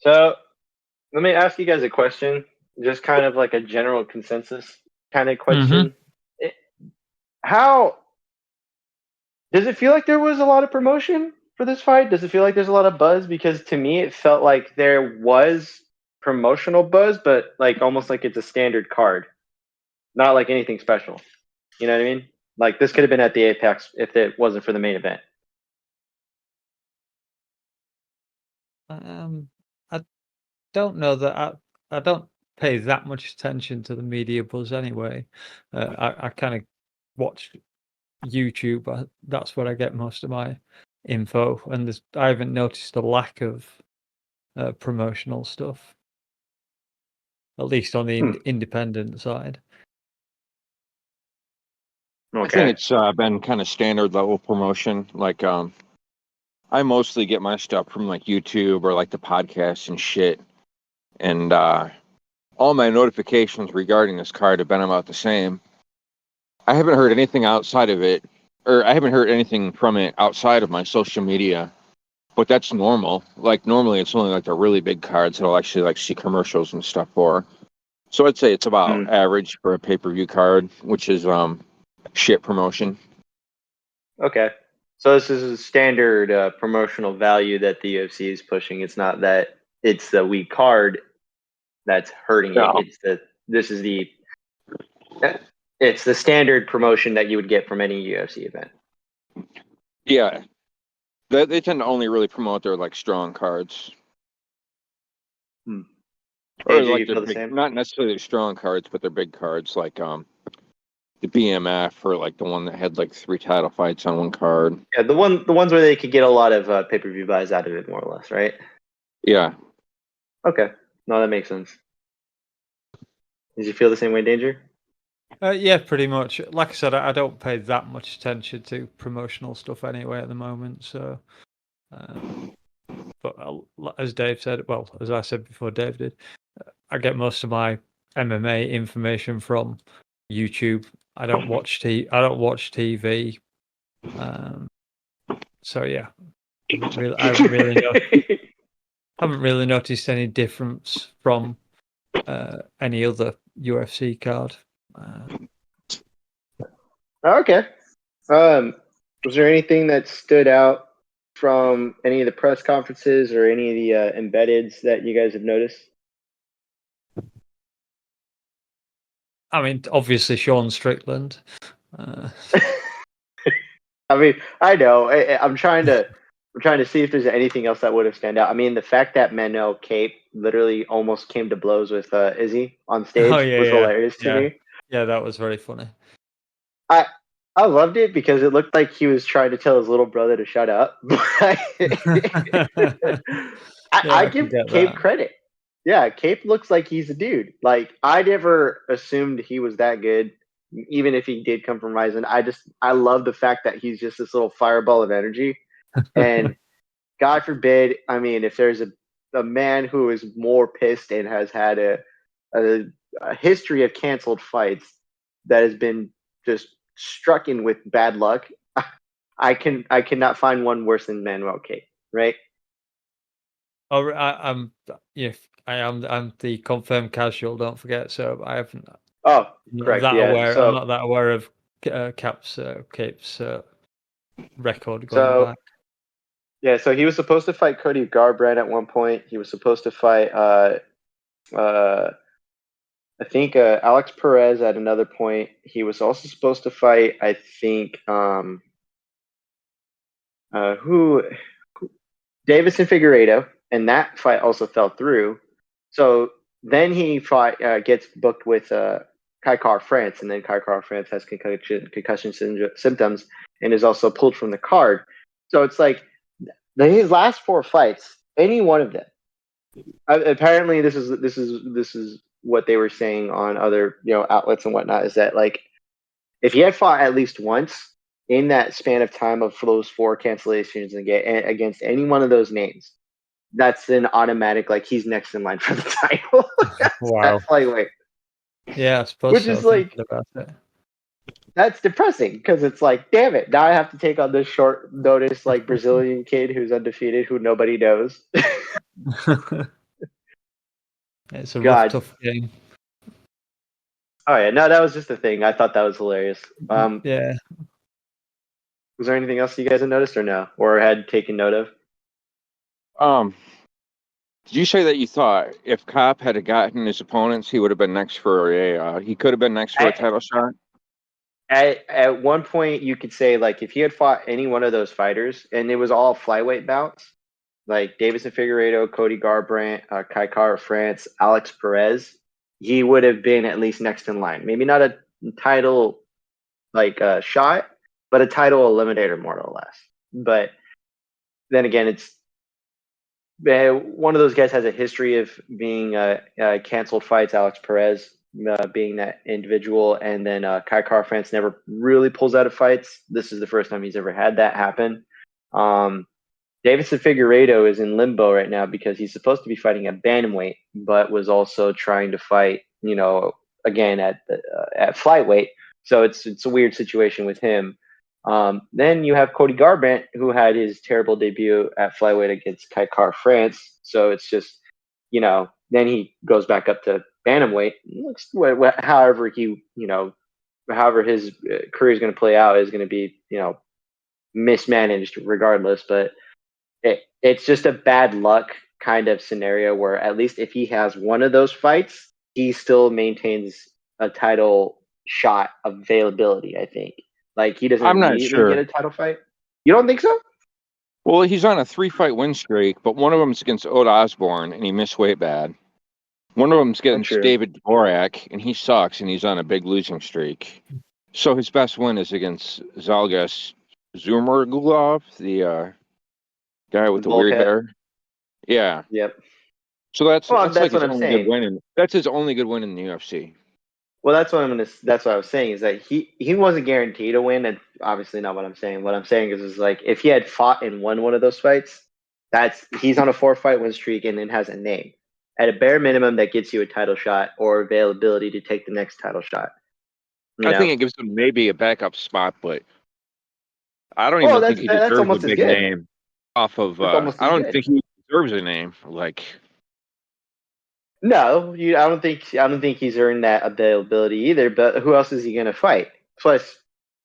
So let me ask you guys a question, just kind of like a general consensus kind of Mm-hmm. question. It, how does it feel like there was a lot of promotion for this fight? Does it feel like there's a lot of buzz? Because to me, it felt like there was promotional buzz, but like almost like it's a standard card, not like anything special. You know what I mean? Like this could have been at the Apex if it wasn't for the main event. I don't know that I don't pay that much attention to the media buzz anyway. I kind of watch YouTube. That's where I get most of my info, and I haven't noticed a lack of promotional stuff, at least on the Hmm. independent side. I think Okay. it's been kind of standard level promotion. Like, I mostly get my stuff from like YouTube or like the podcasts and shit. And all my notifications regarding this card have been about the same. I haven't heard anything outside of it, or I haven't heard anything from it outside of my social media. But that's normal. Like normally, it's only like the really big cards that I'll actually like see commercials and stuff for. So I'd say it's about Hmm. average for a pay-per-view card, which is shit promotion. Okay. So this is a standard promotional value that the UFC is pushing. It's not that it's the weak card that's hurting it. No. It's it's the standard promotion that you would get from any UFC event. Yeah, they tend to only really promote their like strong cards, Hmm. or AJ, like you their feel the big, same? not necessarily their strong cards, but their big cards, like the BMF or like the one that had like 3 title fights on one card. Yeah, the ones where they could get a lot of pay-per-view buys out of it, more or less, right? Yeah, Okay. No, that makes sense. Did you feel the same way, Danger? Yeah, pretty much. Like I said, I don't pay that much attention to promotional stuff anyway at the moment. So, but as Dave said, well, as I said before, Dave did, I get most of my MMA information from YouTube. I don't watch TV. So yeah, I haven't really noticed any difference from any other UFC card. Okay. Was there anything that stood out from any of the press conferences or any of the embeddeds that you guys have noticed? I mean, obviously Sean Strickland. I mean, I know. I'm trying to see if there's anything else that would have stand out. I mean, the fact that Manuel Cape literally almost came to blows with Izzy on stage Oh yeah, was hilarious to me. yeah, that was very funny. I loved it because it looked like he was trying to tell his little brother to shut up. I can give get Cape that. credit. Yeah, Cape looks like he's a dude. Like I never assumed he was that good, even if he did come from Ryzen. I love the fact that he's just this little fireball of energy. And God forbid, I mean, if there's a man who is more pissed and has had a history of canceled fights that has been just struck in with bad luck, I cannot find one worse than Manuel Cape, right? Oh, I'm I'm the confirmed casual. Don't forget. So I haven't. Oh, Not correct. that Yeah. aware. I'm So not that aware of Cape's record going so back. yeah. So he was supposed to fight Cody Garbrandt at one point. He was supposed to fight I think Alex Perez at another point. He was also supposed to fight, I think, who Davison Figueiredo, and that fight also fell through. So then he gets booked with Kai Car France, and then Kai Car France has concussion symptoms and is also pulled from the card. So it's like his last 4 fights, any one of them. Apparently, this is what they were saying on other outlets and whatnot. Is that like if he had fought at least once in that span of time of those 4 cancellations and against any one of those names, that's an automatic like he's next in line for the title. Wow. That's flyweight. Yeah, I suppose Which so. is like about it. That's depressing because it's like, damn it, now I have to take on this short notice like Brazilian kid who's undefeated who nobody knows. It's a rough, God. tough game. Oh yeah, no, that was just a thing. I thought that was hilarious. Yeah. Was there anything else you guys had noticed or no, or had taken note of? Did you say that you thought if Cobb had gotten his opponents, he would have been next for he could have been next for a title shot? At one point, you could say, like, if he had fought any one of those fighters, and it was all flyweight bouts, like Davison Figueiredo, Cody Garbrandt, Kai Kara France, Alex Perez, he would have been at least next in line. Maybe not a title shot, but a title eliminator more or less. But then again, it's one of those guys has a history of being canceled fights. Alex Perez being that individual, and then Kai Kara France never really pulls out of fights. This is the first time he's ever had that happen. Davison Figueiredo is in limbo right now because he's supposed to be fighting at bantamweight, but was also trying to fight, again at flyweight. So it's a weird situation with him. Then you have Cody Garbrandt, who had his terrible debut at flyweight against Kai Kara France. So it's just, then he goes back up to bantamweight. However his career is going to play out is going to be, mismanaged regardless. But it's just a bad luck kind of scenario where at least if he has one of those fights, he still maintains a title shot availability, I think. Like, he doesn't I'm not immediately get sure. a title fight. You don't think so? Well, he's on a 3-fight win streak, but one of them's against Ode Osborne, and he missed weight bad. One of them's against true. David Dvorak, and he sucks, and he's on a big losing streak. So his best win is against Zalgas Zumurgulov, the guy with the weird Bulkhead. hair. Yeah. Yep. So that's Well, like that's what his I'm only saying. good win. That's his only good win in the UFC. Well, that's what I was saying, is that he wasn't guaranteed a win. And obviously not what I'm saying. What I'm saying is like, if he had fought and won one of those fights, he's on a 4-fight win streak and then has a name. At a bare minimum, that gets you a title shot or availability to take the next title shot. I think it gives him maybe a backup spot, but I don't even think he that's deserves a almost as big good. name off of. That's almost I as don't good. think he deserves a name. Like, No, I don't think he's earned that availability either. But who else is he going to fight? Plus,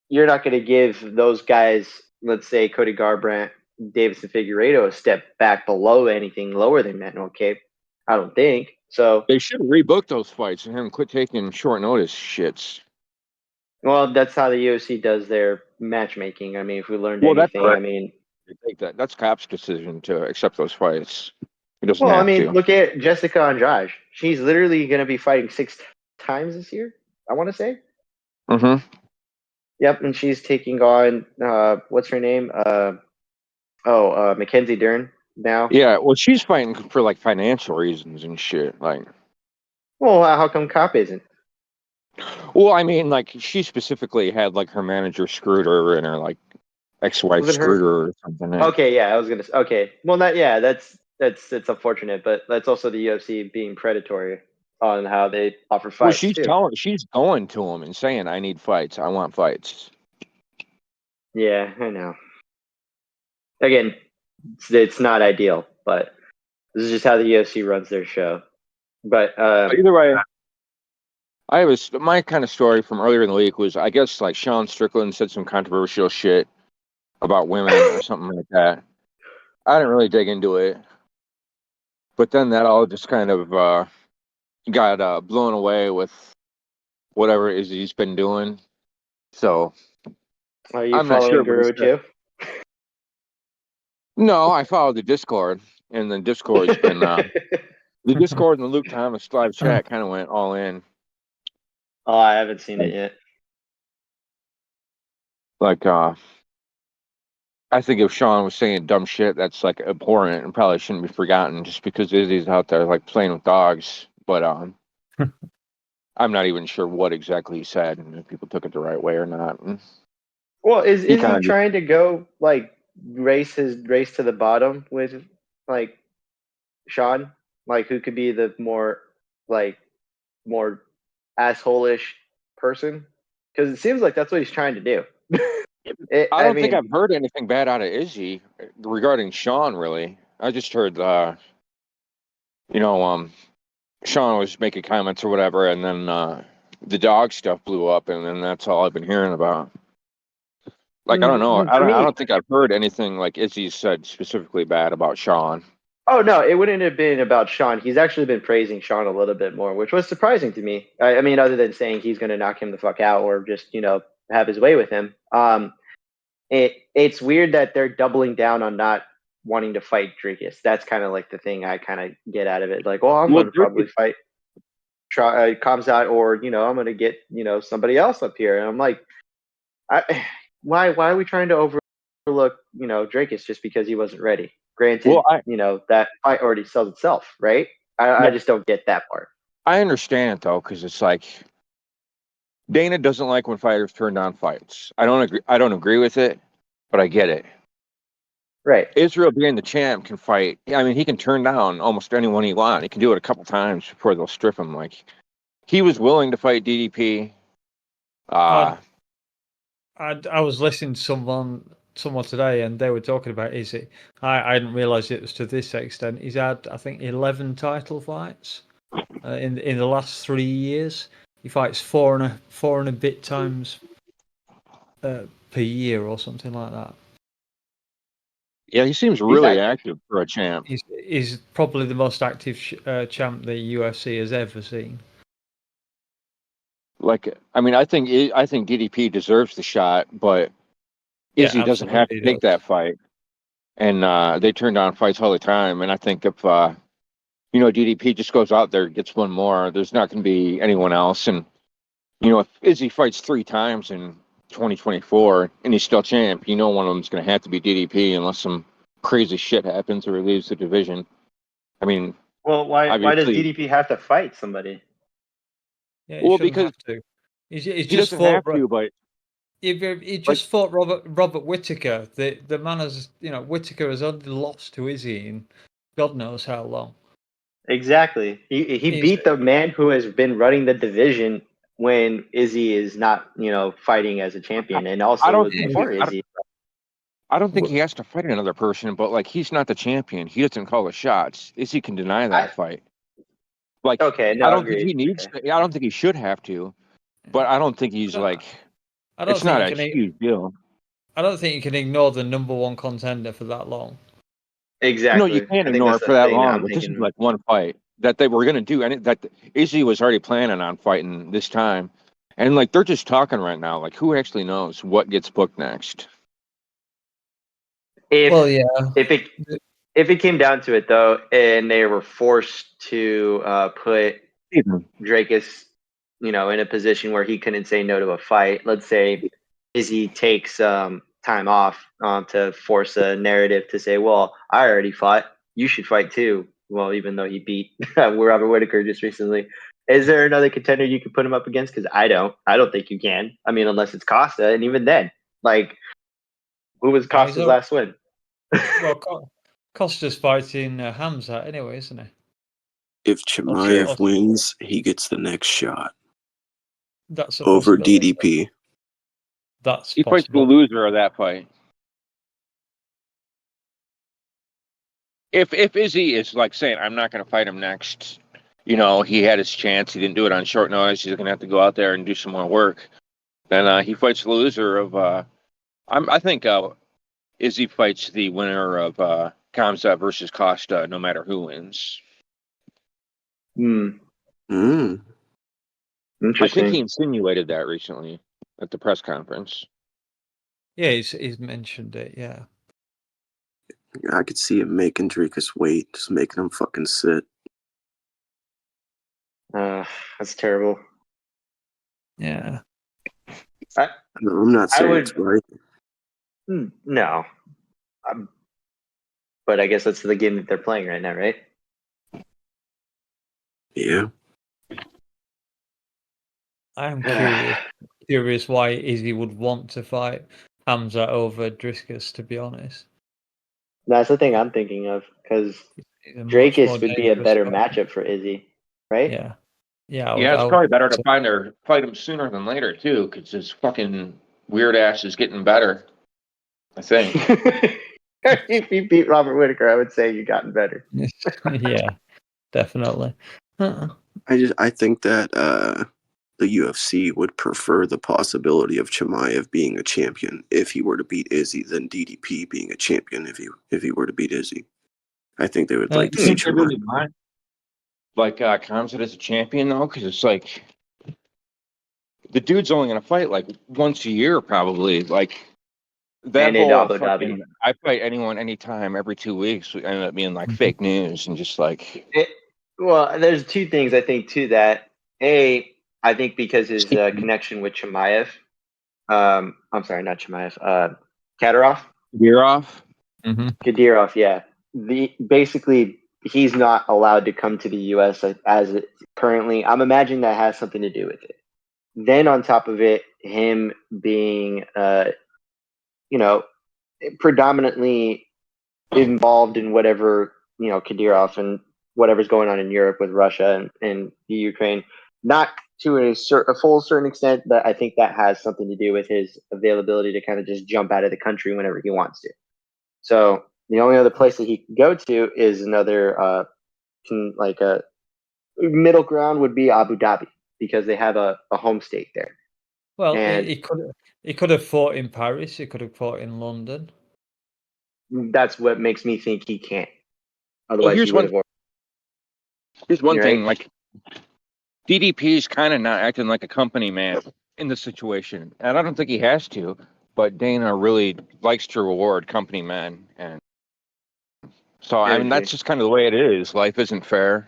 you're not going to give those guys, let's say Cody Garbrandt, Davison Figueiredo, a step back below anything lower than that. Okay, I don't think so. they should rebook those fights and have him quit taking short notice shits. Well, that's how the UFC does their matchmaking. I mean, if we learned anything, I mean, that's Cap's decision to accept those fights. He doesn't well, I have mean, to. look at Jessica Andrade. She's literally going to be fighting 6 times this year, I want to say. Mm-hmm. Yep, and she's taking on what's her name? Mackenzie Dern now. Yeah, well, she's fighting for like financial reasons and shit. Like, well, how come Cop isn't? well, I mean, like, she specifically had like her manager screwed her and her like ex-wife screwed her or something. Okay, yeah, I was gonna. Okay, well, that's it's unfortunate, but that's also the UFC being predatory on how they offer fights. Well, she's going to him and saying, "I need fights. I want fights." Yeah, I know. Again, it's not ideal, but this is just how the UFC runs their show. But either way, my kind of story from earlier in the week was, I guess, like Sean Strickland said some controversial shit about women or something like that. I didn't really dig into it, but then that all just kind of got blown away with whatever it is he's been doing. So are you I'm not following sure Guru too? No, I followed the Discord, and the Discord's been the Discord and the Luke Thomas live chat kind of went all in. Oh, I haven't seen it yet. Like, I think if Sean was saying dumb shit, that's like abhorrent and probably shouldn't be forgotten just because Izzy's out there like playing with dogs. But I'm not even sure what exactly he said and if people took it the right way or not. Well, is he trying to go like race to the bottom with like Sean? Like, who could be the more asshole-ish person? Because it seems like that's what he's trying to do. I don't think I've heard anything bad out of Izzy regarding Sean, really. I just heard, Sean was making comments or whatever, and then the dog stuff blew up, and then that's all I've been hearing about. Like, I don't know. For me, I don't think I've heard anything like Izzy said specifically bad about Sean. oh no, it wouldn't have been about Sean. He's actually been praising Sean a little bit more, which was surprising to me. I mean, other than saying he's going to knock him the fuck out or just have his way with him. It's weird that they're doubling down on not wanting to fight Drakus. That's kind of like the thing I kind of get out of it. Like, well, I'm going to probably fight Kamzat, or I'm going to get somebody else up here, and I'm like, why are we trying to overlook Drakus just because he wasn't ready? Granted, that fight already sells itself, right? I just don't get that part. I understand it though, because it's like Dana doesn't like when fighters turn down fights. I don't agree with it, but I get it. Right. Israel being the champ can fight. I mean, he can turn down almost anyone he wants. He can do it a couple times before they'll strip him. Like, he was willing to fight DDP. I was listening to someone today, and they were talking about Izzy. I didn't realize it was to this extent. He's had, I think, 11 title fights in the last 3 years. He fights four and a bit times per year or something like that. Yeah, he seems really active for a champ. He's probably the most active champ the UFC has ever seen. Like, I mean, I think DDP deserves the shot, but Izzy doesn't have to take that fight. And they turn down fights all the time. And I think if DDP just goes out there, gets one more, there's not going to be anyone else. And if Izzy fights 3 times in 2024 and he's still champ, one of them's going to have to be DDP unless some crazy shit happens or he leaves the division. I mean, well, why does DDP have to fight somebody? Yeah, well, because he just doesn't have to, but he just fought Robert Whittaker. The man has Whittaker has only lost to Izzy in God knows how long. Exactly. He beat the man who has been running the division when Izzy is not, fighting as a champion, and also before Izzy. I don't think he has to fight another person, but like, he's not the champion. He doesn't call the shots. Izzy can deny that fight. Like, okay, no, I don't think he needs to. I don't think he should have to, but I don't think he's like. It's not a huge deal. I don't think you can ignore the number one contender for that long. Exactly. No, you can't ignore it for that long. But this is like one fight that they were going to do, and that Izzy was already planning on fighting this time, and like, they're just talking right now. Like, who actually knows what gets booked next? If it came down to it though, and they were forced to put Drakus, in a position where he couldn't say no to a fight. Let's say Izzy takes time off to force a narrative to say, well, I already fought, you should fight too. Well, even though he beat Robert Whittaker just recently. Is there another contender you could put him up against? Because I don't think you can. I mean, unless it's Costa, and even then, like, who was Costa's last win? Well, Costa's fighting Hamzat anyway, isn't he? If Chimaev wins, he gets the next shot. That's over DDP. He fights the loser of that fight. If Izzy is like saying, I'm not going to fight him next, he had his chance, he didn't do it on short notice, he's going to have to go out there and do some more work, then he fights the loser of, I think Izzy fights the winner of Kamzat versus Costa, no matter who wins. Interesting. I think he insinuated that recently at the press conference. Yeah, he's mentioned it, yeah. I could see him making Drakus wait, just making him fucking sit. That's terrible. Yeah. I'm not saying it's right. No. But I guess that's the game that they're playing right now, right? Yeah. I'm curious why Izzy would want to fight Hamzat over Drakus, to be honest. That's the thing I'm thinking of, because Drakus would be a better matchup for Izzy, right? Yeah. It's probably better to fight him sooner than later, too, because his fucking weird ass is getting better, I think. If you beat Robert Whittaker, I would say you've gotten better. Yeah, definitely. I think that the UFC would prefer the possibility of Chimaev being a champion if he were to beat Izzy than DDP being a champion if he were to beat Izzy. I think they would like to You see think they Chimaev. really want like Khamzat as a champion though? Because it's like the dude's only gonna fight like once a year probably. Like that And in whole Abu Dhabi. fucking I fight anyone anytime every 2 weeks ended up being like fake news and just like Well, there's two things I think to that. I think because his connection with Chimaev. I'm sorry, not Chimaev. Kadyrov. you're off. Kadyrov, yeah. Basically he's not allowed to come to the U.S. as it currently. I'm imagining that has something to do with it. Then on top of it, him being, predominantly involved in whatever Kadyrov and whatever's going on in Europe with Russia and the Ukraine, not to a full certain extent, but I think that has something to do with his availability to kind of just jump out of the country whenever he wants to. So the only other place that he can go to is another, like a middle ground would be Abu Dhabi because they have a home state there. Well, And he could have fought in Paris. He could have fought in London. that's what makes me think he can't. Well, Otherwise, here's he would have. Here's one You're thing, right. like DDP's kind of not acting like a company man in this situation, and I don't think he has to. But Dana really likes to reward company men, and so I mean that's just kind of the way it is. Life isn't fair,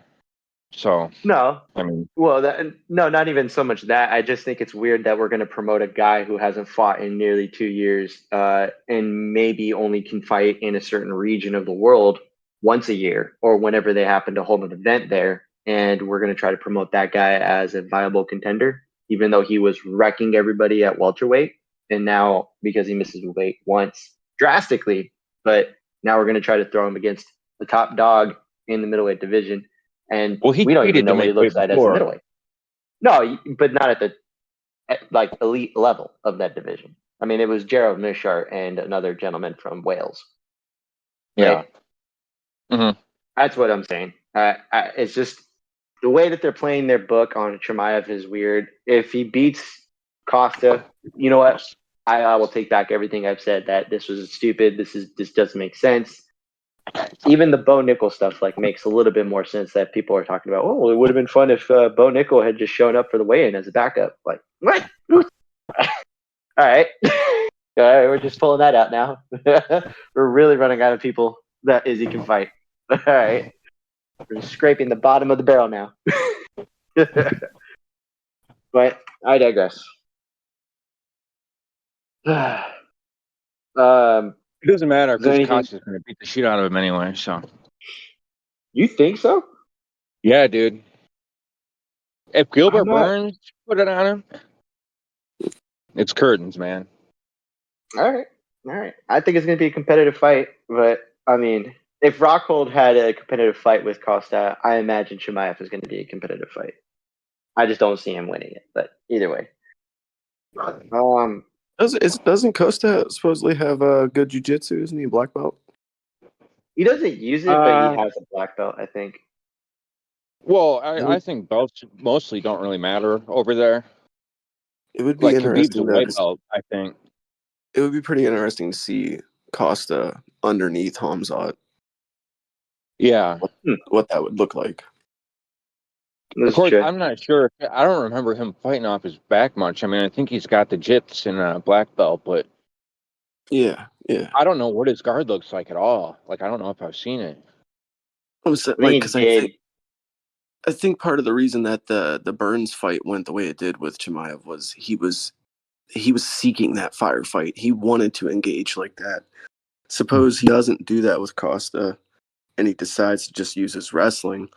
so No. I mean, Well, no, not even so much that. I just think it's weird that we're going to promote a guy who hasn't fought in nearly 2 years, and maybe only can fight in a certain region of the world once a year or whenever they happen to hold an event there. And we're going to try to promote that guy as a viable contender, even though he was wrecking everybody at welterweight. And now, because he misses weight once drastically, but now we're going to try to throw him against the top dog in the middleweight division. And well, he we don't even cheated know to what he make looks weight like as a before. middleweight. No, but not at the like elite level of that division. I mean, it was Gerald Mishart and another gentleman from Wales. Yeah. Right? That's what I'm saying. It's just the way that they're playing their book on Chimaev is weird. If he beats Costa, you know what? I will take back everything I've said. That this was stupid. This doesn't make sense. Even the Bo Nickel stuff makes a little bit more sense. That people are talking about. Oh, it would have been fun if Bo Nickel had just shown up for the weigh-in as a backup. Like what? All right. We're just pulling that out now. We're really running out of people that Izzy can fight. All right. We're scraping the bottom of the barrel now. But I digress. It doesn't matter because Costa's going to beat the shit out of him anyway. So you think so? Yeah, dude. If Gilbert Burns put it on him, it's curtains, man. All right. I think it's going to be a competitive fight, but I mean, if Rockhold had a competitive fight with Costa, I imagine Chimaev is going to be a competitive fight. I just don't see him winning it, but either way. Doesn't Costa supposedly have a good jiu-jitsu? Isn't he a black belt? He doesn't use it, but he has a black belt, I think. Well, I think belts mostly don't really matter over there. It would be interesting. Khabib's a white belt, I think. It would be pretty interesting to see Costa underneath Khamzat. Yeah. What that would look like. Of course, I'm not sure. I don't remember him fighting off his back much. I mean, I think he's got the jits and a black belt, but yeah. I don't know what his guard looks like at all. I don't know if I've seen it. I think part of the reason that the Burns fight went the way it did with Chimaev was he was seeking that firefight. He wanted to engage like that. Suppose he doesn't do that with Costa, and he decides to just use his wrestling.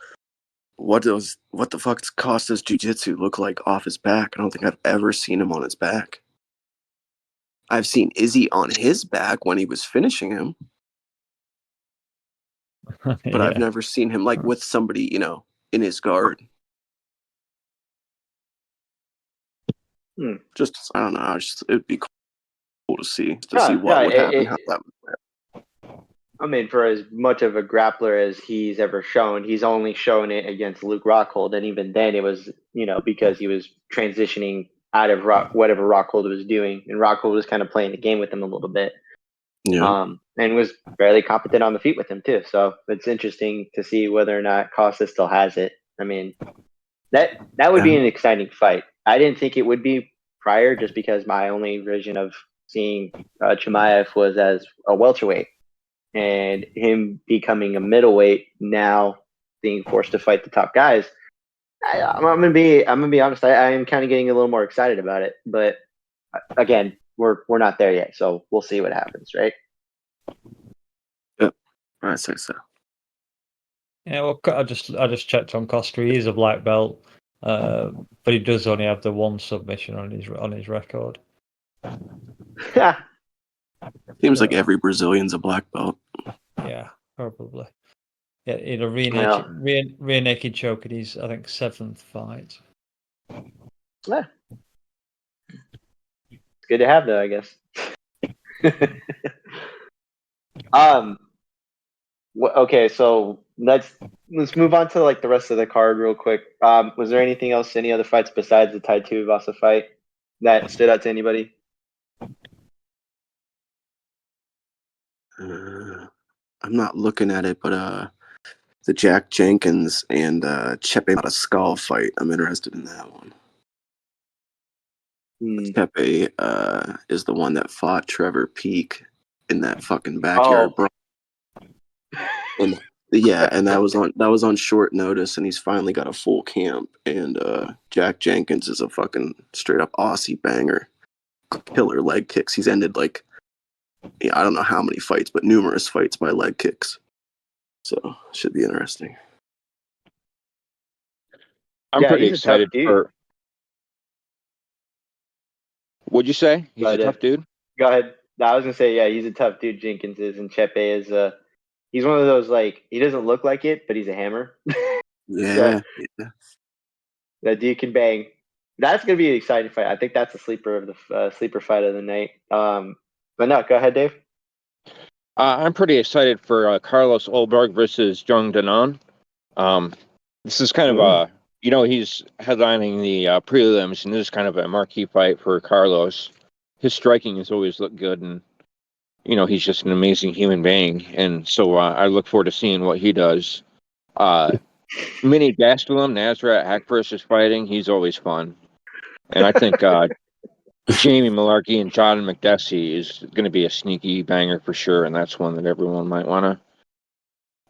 What the fuck does Costa's jiu-jitsu look like off his back? I don't think I've ever seen him on his back. I've seen Izzy on his back when he was finishing him. But I've never seen him with somebody, in his guard. Just, I don't know, it'd be cool to see what would happen, how that would work. I mean, for as much of a grappler as he's ever shown, he's only shown it against Luke Rockhold, and even then, it was because he was transitioning out of whatever Rockhold was doing, and Rockhold was kind of playing the game with him a little bit. And was fairly competent on the feet with him too. So it's interesting to see whether or not Costa still has it. I mean, that would be an exciting fight. I didn't think it would be prior, just because my only vision of seeing Chimaev was as a welterweight, and him becoming a middleweight now, being forced to fight the top guys. I'm gonna be honest. I am kind of getting a little more excited about it, but again, we're not there yet, so we'll see what happens, right? Yep, I say so. Yeah, well, I just checked on Costa. He is a black belt, but he does only have the one submission on his record. Seems like every Brazilian's a black belt. Yeah, probably. Yeah, in a rear naked choke in his, I think, 7th fight. Yeah. It's good to have, though, I guess. Okay, so let's move on to like the rest of the card real quick. Was there anything else, any other fights besides the Tai Tuivasa fight that stood out to anybody? I'm not looking at it, but the Jack Jenkins and Chepe Mariscal fight, I'm interested in that one. Chepe is the one that fought Trevor Peake in that fucking backyard brawl. And and that was on short notice, and he's finally got a full camp. And Jack Jenkins is a fucking straight up Aussie banger, killer leg kicks. He's ended I don't know how many fights, but numerous fights by leg kicks. So should be interesting. I'm pretty excited for. What'd you say? He's a tough dude? Go ahead. I was gonna say, yeah, he's a tough dude. Jenkins is, and Chepe is. He's one of those, like, he doesn't look like it, but he's a hammer. Yeah. That dude can bang. That's gonna be an exciting fight. I think that's a sleeper of the sleeper fight of the night. But no, go ahead, Dave. I'm pretty excited for Carlos Ulberg versus Jung Danan. This is kind of he's headlining the prelims, and this is kind of a marquee fight for Carlos. His striking has always looked good, and he's just an amazing human being, and so I look forward to seeing what he does. Mini Gastelum, Nasrat Hakfors is fighting. He's always fun, and I think Jamie Malarkey and John McDessie is going to be a sneaky banger for sure, and that's one that everyone might want to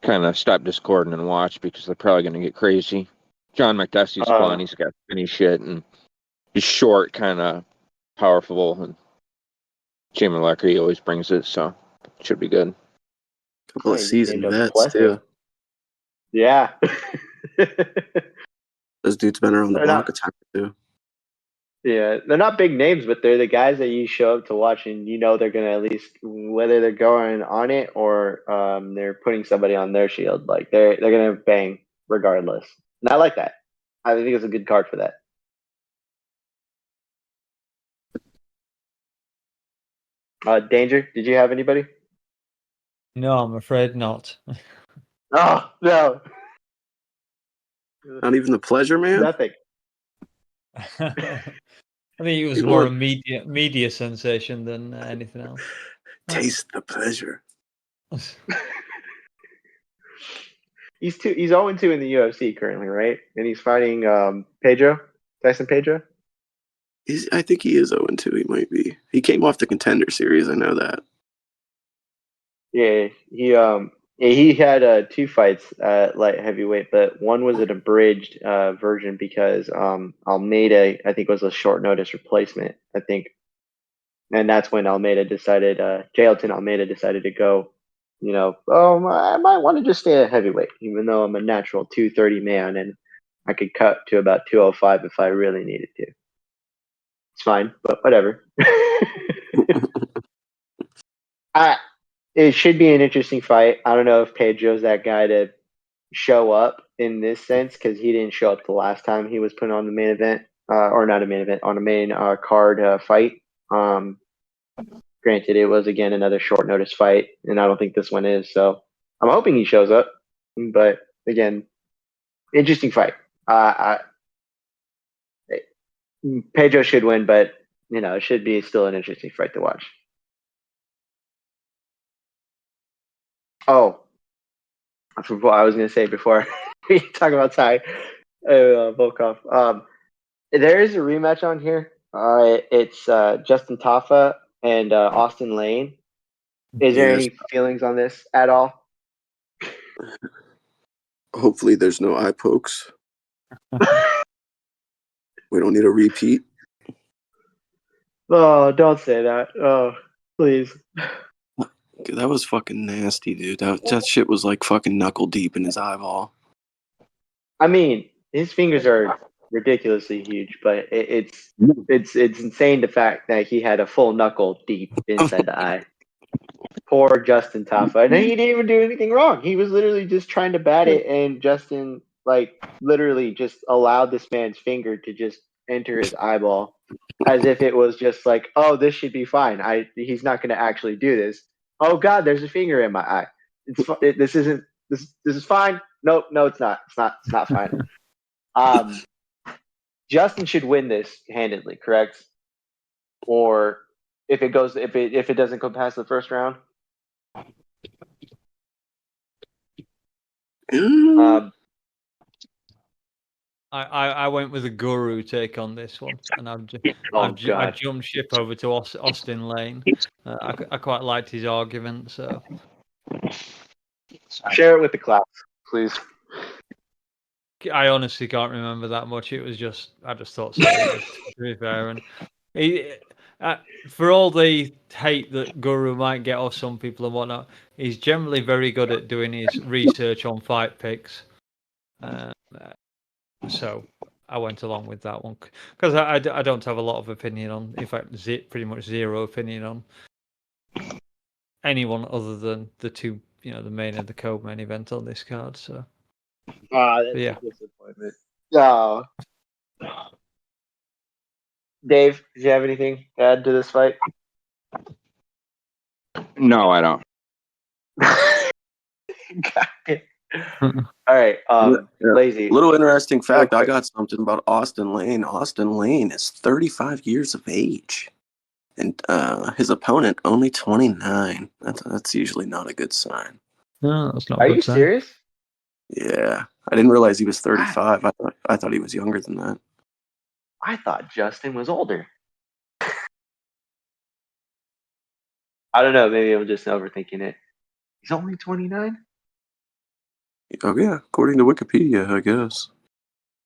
kind of stop discording and watch, because they're probably going to get crazy. John McDessie's fun. He's got funny shit, and he's short, kind of powerful, and Jamie Malarkey always brings it, so it should be good. A couple of seasoned vets, too. Yeah. Those dudes been around the block a time, too. Yeah, they're not big names, but they're the guys that you show up to watch, and they're going to, at least, whether they're going on it or they're putting somebody on their shield, like they're going to bang regardless. And I like that. I think it's a good card for that. Danger, did you have anybody? No, I'm afraid not. Oh, no. Not even the pleasure, man? Nothing. I think he was more a media sensation than anything else. Taste the pleasure. He's 0-2 in the UFC currently, right? And he's fighting Tyson Pedro. I think he is 0-2. He might be. He came off the Contender Series. I know that. Yeah, he had 2 fights at light heavyweight, but one was an abridged version because Almeida, I think, was a short notice replacement, I think. And that's when Almeida decided, Jailton Almeida decided to go, I might want to just stay at heavyweight, even though I'm a natural 230 man, and I could cut to about 205 if I really needed to. It's fine, but whatever. It should be an interesting fight. I don't know if Pedro's that guy to show up in this sense, because he didn't show up the last time he was put on the main event, or not a main event, on a main card fight. Granted, it was again another short notice fight, and I don't think this one is. So I'm hoping he shows up. But again, interesting fight. Pedro should win, but it should be still an interesting fight to watch. Oh, that's what I was going to say before we talk about Ty Volkov. There is a rematch on here. It's Justin Tafa and Austin Lane. Is there any feelings on this at all? Hopefully there's no eye pokes. We don't need a repeat. Oh, don't say that. Oh, please. That was fucking nasty, dude. That shit was like fucking knuckle deep in his eyeball. I mean, his fingers are ridiculously huge, but it's insane the fact that he had a full knuckle deep inside the eye. Poor Justin Tafa. And he didn't even do anything wrong. He was literally just trying to bat it, and Justin literally just allowed this man's finger to just enter his eyeball as if it was just like, oh, this should be fine. He's not going to actually do this. Oh God, there's a finger in my eye. This is fine. No, it's not. It's not fine. Justin should win this handedly, correct? Or if it doesn't go past the first round. I went with a guru take on this one, and I jumped ship over to Austin Lane. I quite liked his argument, so share it with the class, please. I honestly can't remember that much. It was I just thought so. To be fair, and for all the hate that Guru might get off some people and whatnot, he's generally very good at doing his research on fight picks. So I went along with that one because I don't have a lot of opinion on, in fact, pretty much zero opinion on anyone other than the two, the main and the co-main event on this card. So, that's a disappointment. Oh. Dave, do you have anything to add to this fight? No, I don't. Got it. All right, Lazy. Little interesting fact. I got something about Austin Lane. Austin Lane is 35 years of age, and his opponent only 29. That's usually not a good sign. No, that's not. Are you serious? Yeah, I didn't realize he was 35. I thought he was younger than that. I thought Justin was older. I don't know. Maybe I'm just overthinking it. He's only 29. Oh yeah, according to Wikipedia, I guess.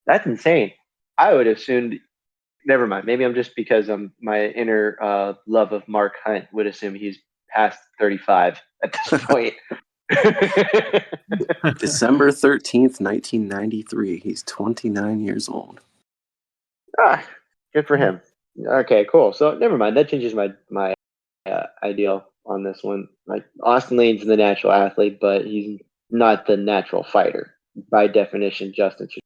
That's insane. I would assume. Never mind. Maybe I'm just because my inner love of Mark Hunt would assume he's past 35 at this point. December 13th, 1993. He's 29 years old. Good for him. Okay, cool. So never mind. That changes my ideal on this one. Like Austin Lane's the natural athlete, but he's not the natural fighter. By definition, Justin should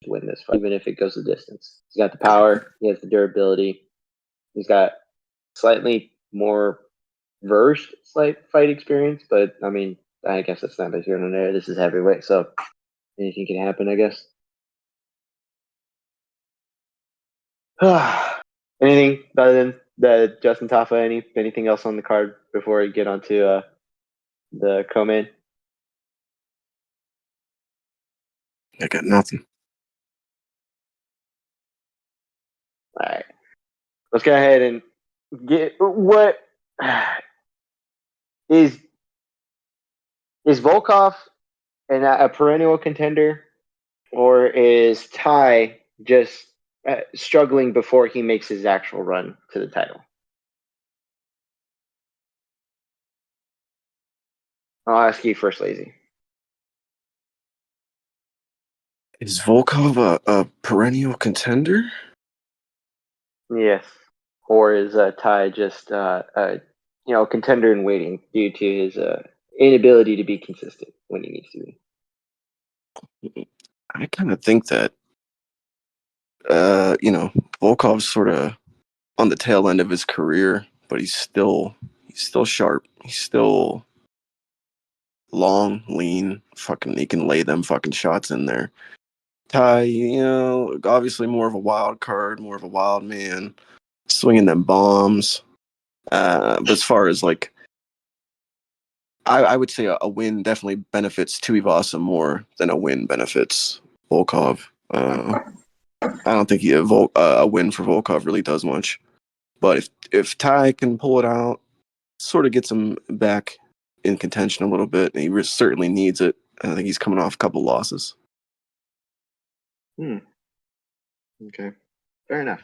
win this fight, even if it goes the distance. He's got the power. He has the durability. He's got slightly more versed fight experience, but I mean, I guess that's not here nor there. This is heavyweight, so anything can happen, I guess. Anything other than the Justin Tafa? Anything else on the card before we get onto the co-main? I got nothing. All right, let's go ahead and get what is Volkov a perennial contender, or is Ty just struggling before he makes his actual run to the title? I'll ask you first, Lazy. Is Volkov a perennial contender? Yes. Or is Ty just a contender in waiting due to his inability to be consistent when he needs to be? I kind of think that Volkov's sort of on the tail end of his career, but he's still sharp. He's still long, lean. Fucking, he can lay them fucking shots in there. Ty, obviously more of a wild card, more of a wild man, swinging them bombs. But as far as like, I would say a win definitely benefits Tuivasa more than a win benefits Volkov. I don't think a win for Volkov really does much. But if Ty can pull it out, sort of gets him back in contention a little bit, and he certainly needs it. I think he's coming off a couple losses. Okay, fair enough.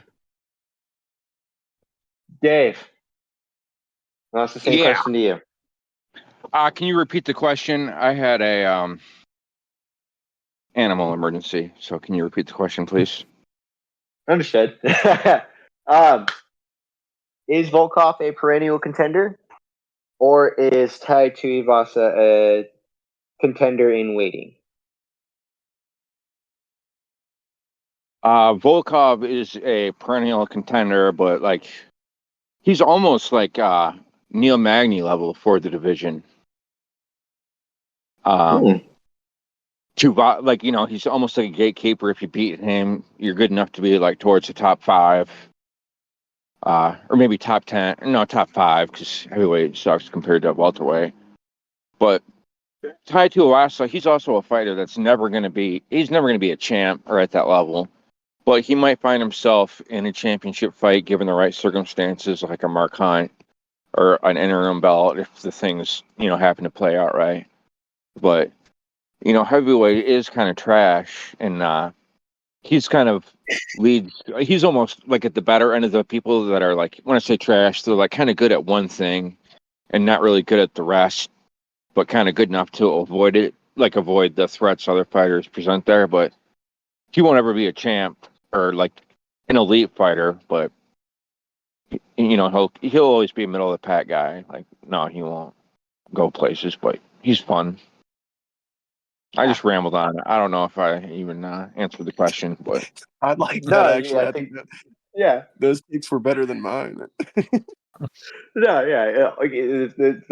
Dave, I'll ask the same question to you. Can you repeat the question? I had a animal emergency, so can you repeat the question, please? Understood. Is Volkov a perennial contender, or is Tai Tuivasa a contender in waiting? Volkov is a perennial contender, but like he's almost like Neil Magny level for the division. He's almost like a gatekeeper. If you beat him, you're good enough to be like towards the top 5, or maybe top 10. No, top 5, because heavyweight sucks compared to welterweight. But Tai Tuivasa, he's also a fighter that's never going to be a champ or at that level. But he might find himself in a championship fight given the right circumstances, like a Mark Hunt or an interim belt if the things, happen to play out right. But, heavyweight is kind of trash, and he's kind of he's almost like at the better end of the people that are like, when I say trash, they're like kind of good at one thing and not really good at the rest, but kind of good enough to avoid the threats other fighters present there. But he won't ever be a champ or like an elite fighter, but he'll always be a middle of the pack guy. Like, no, he won't go places, but he's fun. I just rambled on. I don't know if I even answered the question, but I'd like that actually. I think those picks were better than mine. The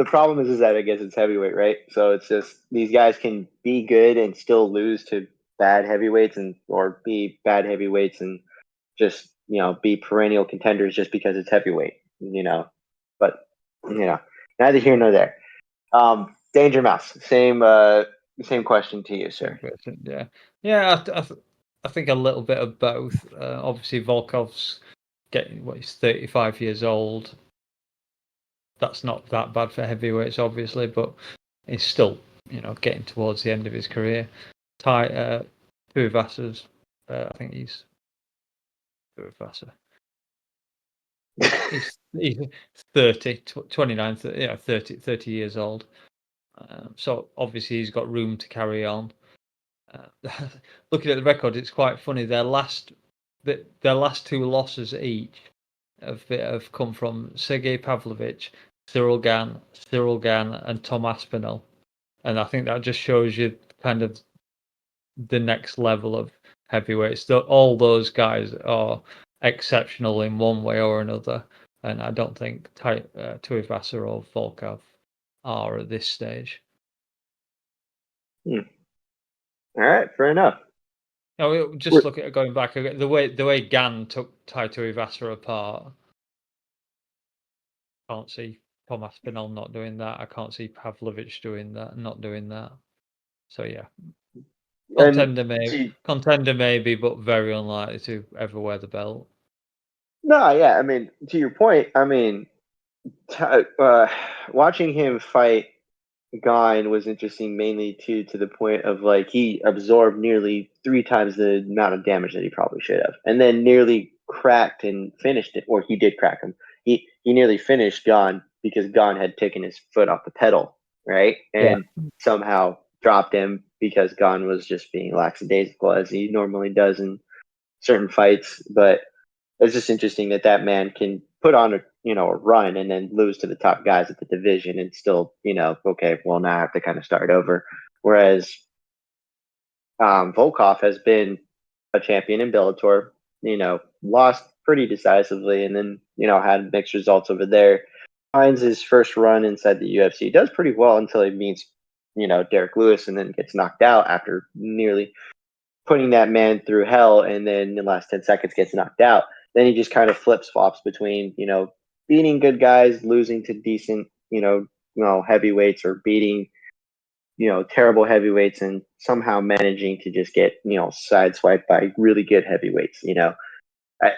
problem is that I guess it's heavyweight, right? So it's just these guys can be good and still lose to bad heavyweights, or be bad heavyweights and just be perennial contenders just because it's heavyweight. But neither here nor there. DangerMouse, same question to you, sir. Yeah. I think a little bit of both. Obviously, Volkov's he's 35 years old. That's not that bad for heavyweights, obviously, but he's still, getting towards the end of his career. Tuivasa's, I think he's Tuivasa. He's 30, 29, 30 years old. So obviously he's got room to carry on. Looking at the record, it's quite funny. Their last 2 losses each have come from Sergey Pavlovich, Cyril Gane, and Tom Aspinall. And I think that just shows you kind of the next level of heavyweights. All those guys are exceptional in one way or another, and I don't think Tuivasa or Volkov are at this stage. All right, fair enough. Just look at going back the way Gane took Tai Tuivasa apart. I can't see Tom Aspinall not doing that. I can't see Pavlovich not doing that. So yeah, contender maybe, but very unlikely to ever wear the belt. No, yeah, I mean, to your point, watching him fight Gane was interesting, mainly to the point of like he absorbed nearly 3 times the amount of damage that he probably should have, and then nearly cracked and finished it, or he did crack him. He nearly finished Gane because Gane had taken his foot off the pedal, right, and somehow dropped him because Gane was just being lackadaisical as he normally does in certain fights. But it's just interesting that man can put on a run and then lose to the top guys at the division and still, okay, well, now I have to kind of start over. Whereas Volkov has been a champion in Bellator, lost pretty decisively, and then, had mixed results over there. Finds his first run inside the UFC, does pretty well until he meets, Derek Lewis, and then gets knocked out after nearly putting that man through hell, and then in the last 10 seconds gets knocked out. Then he just kind of flip-flops between, beating good guys, losing to decent, heavyweights, or beating, terrible heavyweights, and somehow managing to just get, sideswiped by really good heavyweights.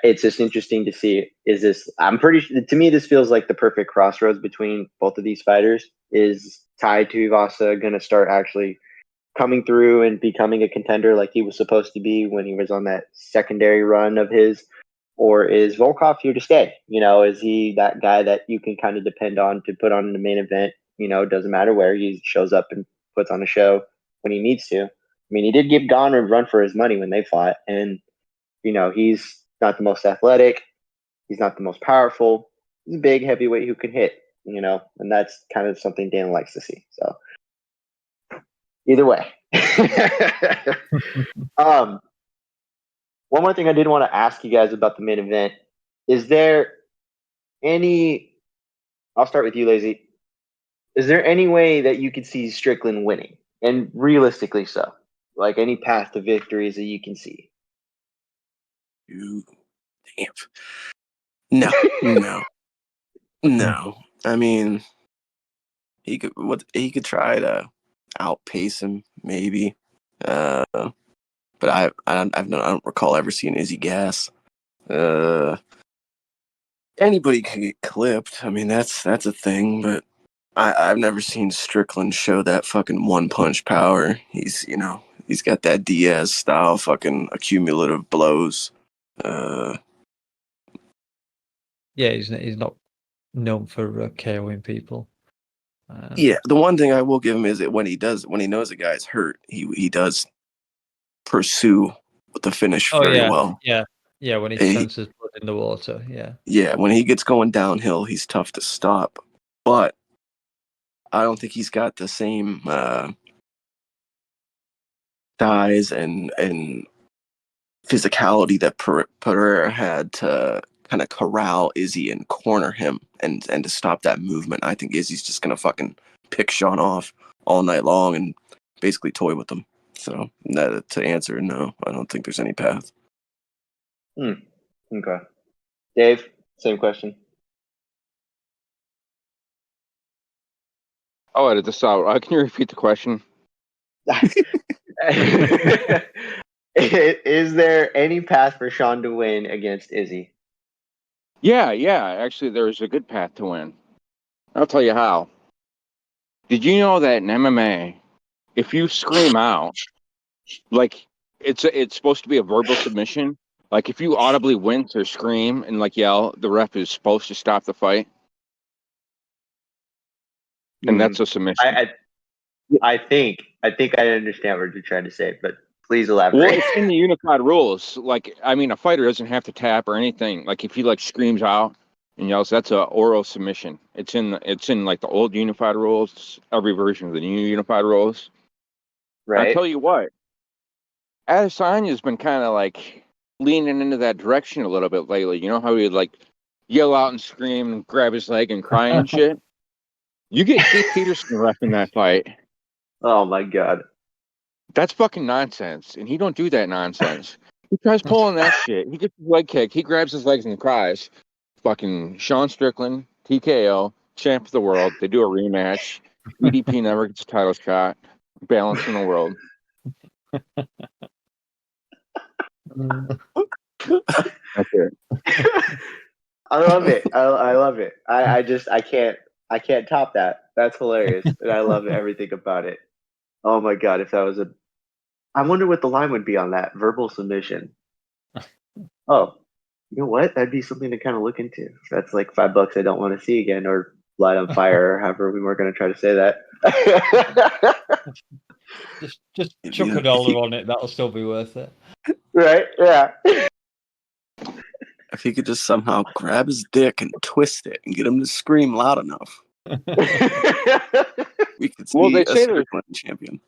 It's just interesting to see. To me, this feels like the perfect crossroads between both of these fighters. Is Tai Tuivasa going to start actually coming through and becoming a contender like he was supposed to be when he was on that secondary run of his? Or is Volkov here to stay? Is he that guy that you can kind of depend on to put on the main event? It doesn't matter where, he shows up and puts on a show when he needs to. I mean, he did give Gon a run for his money when they fought, and he's not the most athletic, he's not the most powerful. He's a big heavyweight who can hit, and that's kind of something Dan likes to see. So either way. One more thing I did want to ask you guys about the main event. Is there any, I'll start with you, Lazy. Is there any way that you could see Strickland winning? And realistically so. Like any path to victories that you can see? Damn. No. I mean, he could try to outpace him, maybe. But I don't recall ever seeing Izzy gas. Anybody can get clipped. I mean, that's a thing. But I've never seen Strickland show that fucking one punch power. He's got that Diaz style fucking accumulative blows. Yeah, he's not known for KOing people. Yeah, the one thing I will give him is that when he knows a guy's hurt, he does pursue the finish very well. Yeah, when he senses blood in the water, Yeah, when he gets going downhill, he's tough to stop. But I don't think he's got the same size and physicality that Pereira had to kind of corral Izzy and corner him and to stop that movement. I think Izzy's just gonna fucking pick Sean off all night long and basically toy with him. So to answer, no, I don't think there's any path. Okay. Dave, same question. I'll edit this out. Can you repeat the question? Is there any path for Sean to win against Izzy? Yeah. Actually, there's a good path to win. I'll tell you how. Did you know that in MMA, if you scream out, like it's supposed to be a verbal submission. Like if you audibly wince or scream and like yell, the ref is supposed to stop the fight. And that's a submission. I think I understand what you're trying to say, but please elaborate. Well, it's in the unified rules. Like, I mean, a fighter doesn't have to tap or anything. Like, if he like screams out and yells, that's a oral submission. It's in like the old unified rules. Every version of the new unified rules. Right. I tell you what, Adesanya's been kind of like leaning into that direction a little bit lately. You know how he'd like yell out and scream and grab his leg and cry and shit. You get Keith Peterson reffing that fight. Oh my god. That's fucking nonsense, and he don't do that nonsense. He tries pulling that shit. He gets his leg kicked. He grabs his legs and cries. Fucking Sean Strickland, TKO, champ of the world. They do a rematch. EDP never gets a title shot. Balance in the world. That's it. I love it. I love it. I can't top that. That's hilarious, and I love everything about it. Oh my god, if that was I wonder what the line would be on that verbal submission. Oh, you know what? That'd be something to kind of look into. That's like $5 I don't want to see again, or light on fire, or however we were going to try to say that. just chuck a dollar on it. That'll still be worth it. Right? Yeah. If he could just somehow grab his dick and twist it and get him to scream loud enough, we could see a Strickland champion.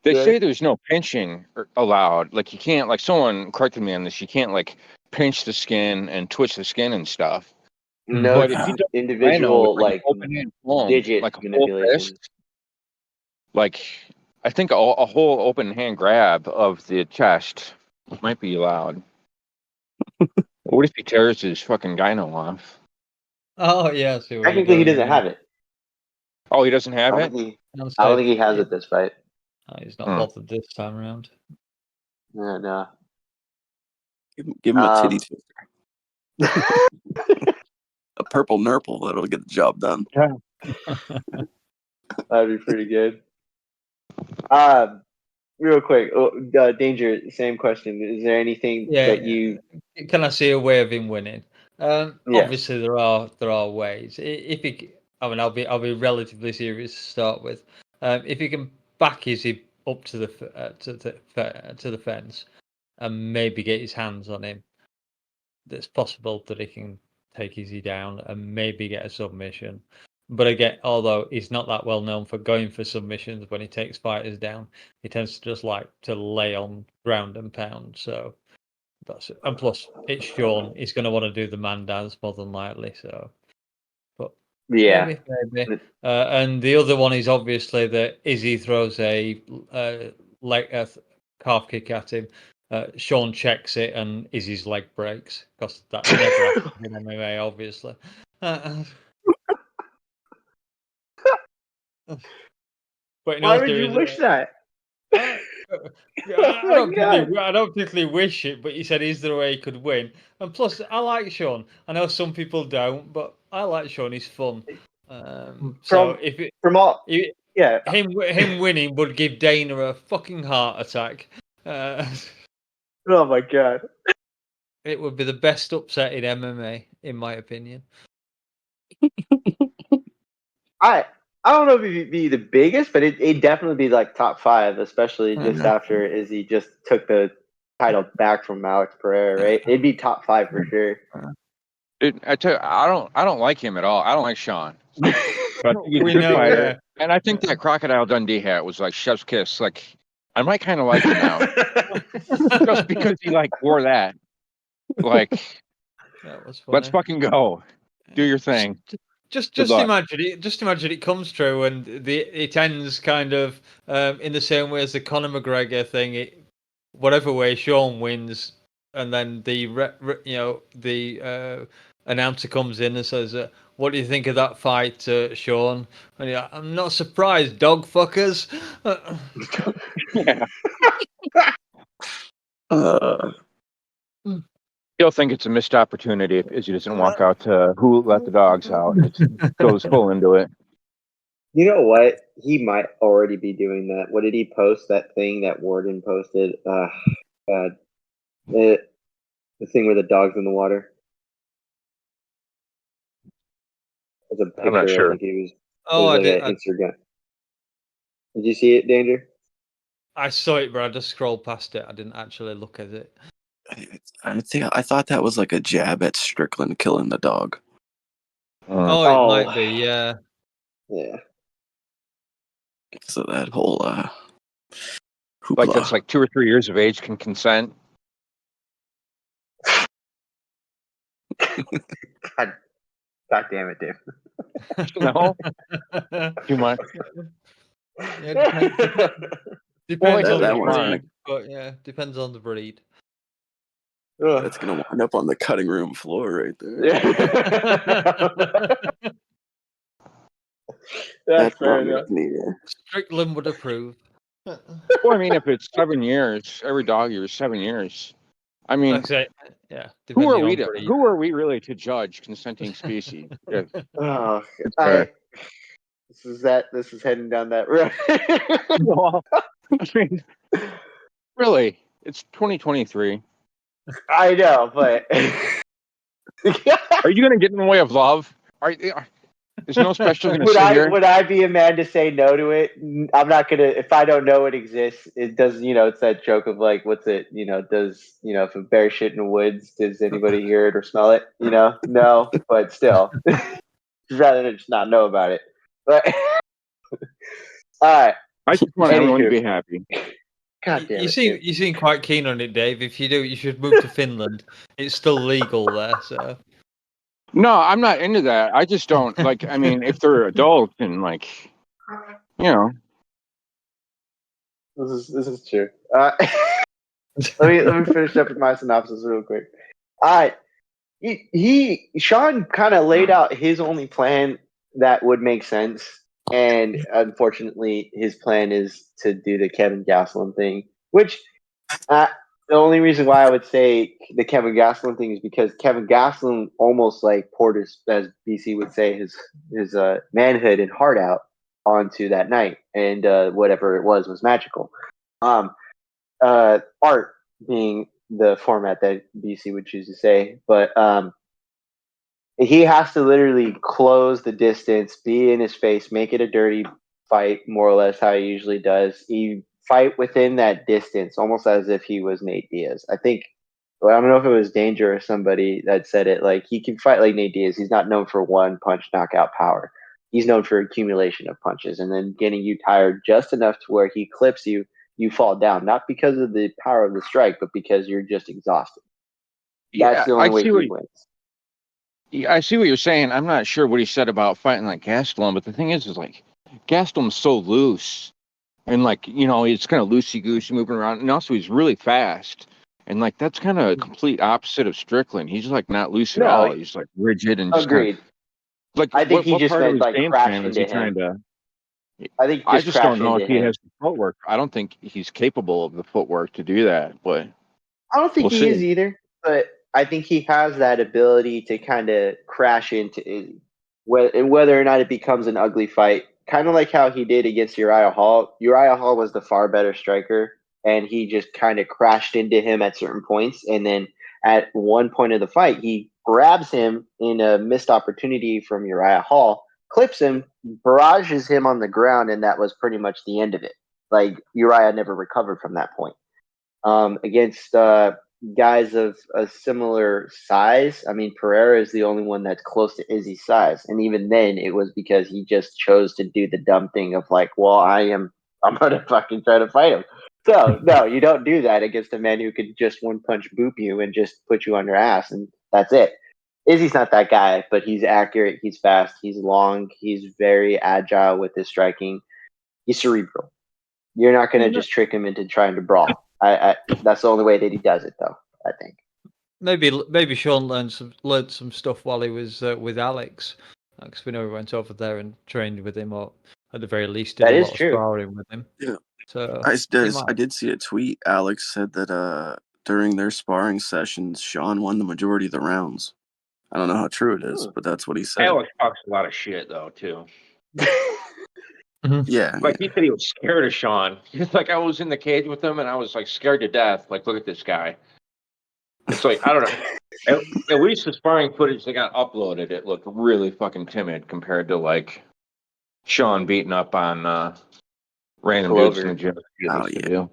They say there's no pinching allowed. Like you can't, like someone corrected me on this. You can't like pinch the skin and twitch the skin and stuff. No But if he does individual like like open hand palm, digit like a full manipulation. fist, like I think a whole open hand grab of the chest might be allowed. What if he tears his fucking gyno off? Oh yeah, I see where you're Technically, he going doesn't there. have it. Oh, he doesn't I have don't it? think I'll I don't say, think he has yeah. it this fight. Oh, he's not bothered this time around. No. Give him a titty twister. A purple nurple that'll get the job done. Yeah. That'd be pretty good. Real quick, Danger. Same question. Is there anything that you? Can I see a way of him winning? Yes. Obviously, there are ways. If he, I mean, I'll be relatively serious to start with. If he can back Izzy up to the fence and maybe get his hands on him, it's possible that he can take Izzy down and maybe get a submission. But again, although he's not that well known for going for submissions when he takes fighters down, he tends to just like to lay on ground and pound. So that's it. And plus, it's Sean. He's going to want to do the man dance more than likely. So, but Yeah. maybe. And the other one is obviously that Izzy throws a calf kick at him. Sean checks it, and Izzy's leg breaks because that never happens in MMA, obviously. But Why would you wish that? I don't particularly wish it, but he said, "Is there a way he could win?" And plus, I like Sean. I know some people don't, but I like Sean. He's fun. So him winning would give Dana a fucking heart attack. Oh my god! It would be the best upset in MMA, in my opinion. I don't know if it'd be the biggest, but it'd definitely be like top 5, especially just after Izzy just took the title back from Alex Pereira, right? It'd be top 5 for sure. Dude, I tell you, I don't like him at all. I don't like Sean. But I think he's a We good know, fighter. yeah. And I think that Crocodile Dundee hat was like chef's kiss. Like I might kind of like him now, just because he like wore that. Like, that was funny. Let's fucking go. Do your thing. Just imagine it. Just imagine it comes true, and it ends kind of in the same way as the Conor McGregor thing. Whatever way Sean wins, and then the announcer comes in and says, "What do you think of that fight, Sean?" And I'm not surprised, dog fuckers. Yeah. He'll think it's a missed opportunity if Izzy doesn't walk out to Who Let the Dogs Out. It goes full into it. You know what? He might already be doing that. What did he post? That thing that Warden posted? The thing with the dogs in the water. It was a picture. I'm not sure. I think it was. Oh, I did. Instagram. Did you see it, Danger? I saw it, but I just scrolled past it. I didn't actually look at it. I thought that was like a jab at Strickland killing the dog. Oh, it might be, yeah. Yeah. So that whole like that's like 2 or 3 years of age can consent. God damn it, Dave. No, too much. Yeah, depends on the breed, but depends on the breed. That's gonna wind up on the cutting room floor right there. Yeah. That's fair enough. Strickland would approve. Well, I mean, if it's 7 years, every dog year is 7 years. I mean, yeah. Who are we really to judge consenting species? This is heading down that road. Well, I mean, really, it's 2023. I know, but are you going to get in the way of love? There's no special going to sit here. Would I be a man to say no to it? I'm not gonna. If I don't know it exists, it does. It's that joke of like, what's it? If a bear shit in the woods, does anybody hear it or smell it? No, but still, rather than just not know about it. But all right, I just want everyone to be happy. God damn it! You seem quite keen on it, Dave. If you do, you should move to Finland. It's still legal there, so. No, I'm not into that. I just don't like. I mean, if they're adults and like, you know, This is true. Let me finish up with my synopsis real quick. All right. Sean kind of laid out his only plan that would make sense, and unfortunately, his plan is to do the Kevin Gastelum thing. Which the only reason why I would say the Kevin Gastelum thing is because Kevin Gastelum almost like poured his, as BC would say, his manhood and heart out onto that night, and whatever it was magical. Art being the format that BC would choose to say, but he has to literally close the distance, be in his face, make it a dirty fight, more or less how he usually does. He fight within that distance, almost as if he was Nate Diaz. I think, well, I don't know if it was Danger or somebody that said it. Like, he can fight like Nate Diaz. He's not known for one punch knockout power. He's known for accumulation of punches and then getting you tired just enough to where he clips you, you fall down, not because of the power of the strike, but because you're just exhausted. That's the only way he wins. I see what you're saying. I'm not sure what he said about fighting like Gastelum, but the thing is like Gastelum's so loose, and like, you know, he's kind of loosey goosey moving around, and also he's really fast, and like that's kind of a complete opposite of Strickland. He's like not loose at all. He's like rigid and just agreed. Like, I think he what just part meant of his like game crash plan is into he him. trying to? I just don't know if he has the footwork. I don't think he's capable of the footwork to do that, but I don't think he is either. But I think he has that ability to kind of crash into Izzy, and whether or not it becomes an ugly fight, kind of like how he did against Uriah Hall. Uriah Hall was the far better striker, and he just kind of crashed into him at certain points, and then at one point of the fight, he grabs him in a missed opportunity from Uriah Hall, clips him, barrages him on the ground, and that was pretty much the end of it. Like, Uriah never recovered from that point. Against guys of a similar size, I mean, Pereira is the only one that's close to Izzy's size, and even then, it was because he just chose to do the dumb thing of like, well, I'm gonna fucking try to fight him. So no, you don't do that against a man who could just one punch boop you and just put you on your ass, and that's it. Izzy's not that guy, but he's accurate, he's fast, he's long, he's very agile with his striking. He's cerebral. You're not going to just trick him into trying to brawl. That's the only way that he does it, though, I think. Maybe Sean learned some stuff while he was with Alex, because we know he went over there and trained with him, or at the very least did a lot of sparring with him. Yeah. So I did see a tweet. Alex said that during their sparring sessions, Sean won the majority of the rounds. I don't know how true it is, but that's what he said. Alex talks a lot of shit, though, too. Yeah. Like, he said he was scared of Sean. He's like, I was in the cage with him, and I was, like, scared to death. Like, look at this guy. It's like, I don't know. At least the sparring footage that got uploaded, it looked really fucking timid compared to, like, Sean beating up on random dudes in the gym. Oh, yeah.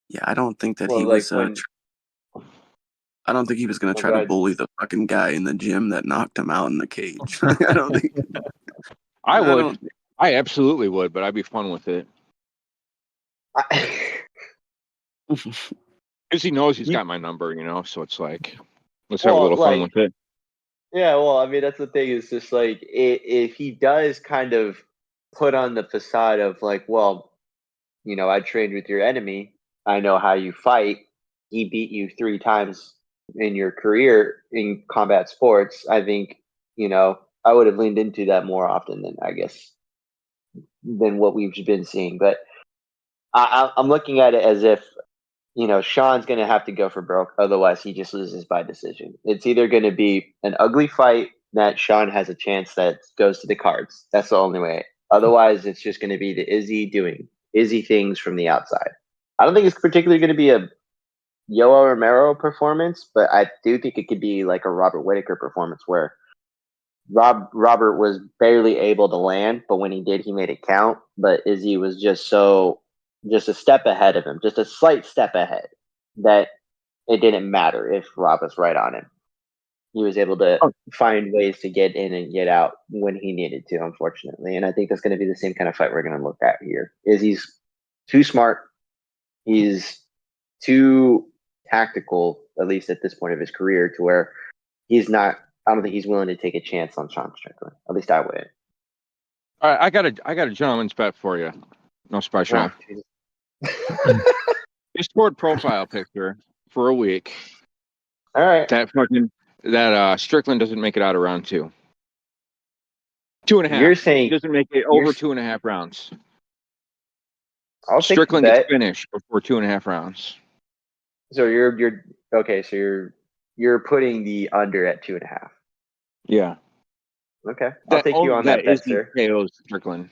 Yeah, I don't think that he like was... I don't think he was going to try to bully the fucking guy in the gym that knocked him out in the cage. I don't think... I would. I absolutely would, but I'd be fun with it. Because he knows he's got my number, you know, so it's like, let's have a little fun with it. Yeah, well, I mean, that's the thing. Is just like, if he does kind of put on the facade of like, well, you know, I trained with your enemy, I know how you fight, he beat you 3 times in your career in combat sports, I think, you know, I would have leaned into that more often than what we've been seeing. But I'm looking at it as if, you know, Sean's going to have to go for broke. Otherwise, he just loses by decision. It's either going to be an ugly fight that Sean has a chance that goes to the cards. That's the only way. Otherwise, it's just going to be the Izzy doing Izzy things from the outside. I don't think it's particularly going to be a Yoel Romero performance, but I do think it could be like a Robert Whittaker performance where Robert was barely able to land, but when he did, he made it count. But Izzy was just a step ahead of him, just a slight step ahead, that it didn't matter if Rob was right on him. He was able to find ways to get in and get out when he needed to, unfortunately. And I think that's going to be the same kind of fight we're going to look at here. Izzy's too smart. He's too tactical, at least at this point of his career, to where he's not I don't think he's willing to take a chance on Sean Strickland. At least I wouldn't. All right, I got a gentleman's bet for you. No special. Oh, Discord profile picture for a week. all right. That Strickland doesn't make it out of round 2. 2.5. You're saying he doesn't make it over 2.5 rounds. I'll take Strickland the bet. gets finished before 2.5 rounds. So you're okay. So you're putting the under at 2.5. Yeah. Okay, I'll take you on that bet, sir. KO's Strickland.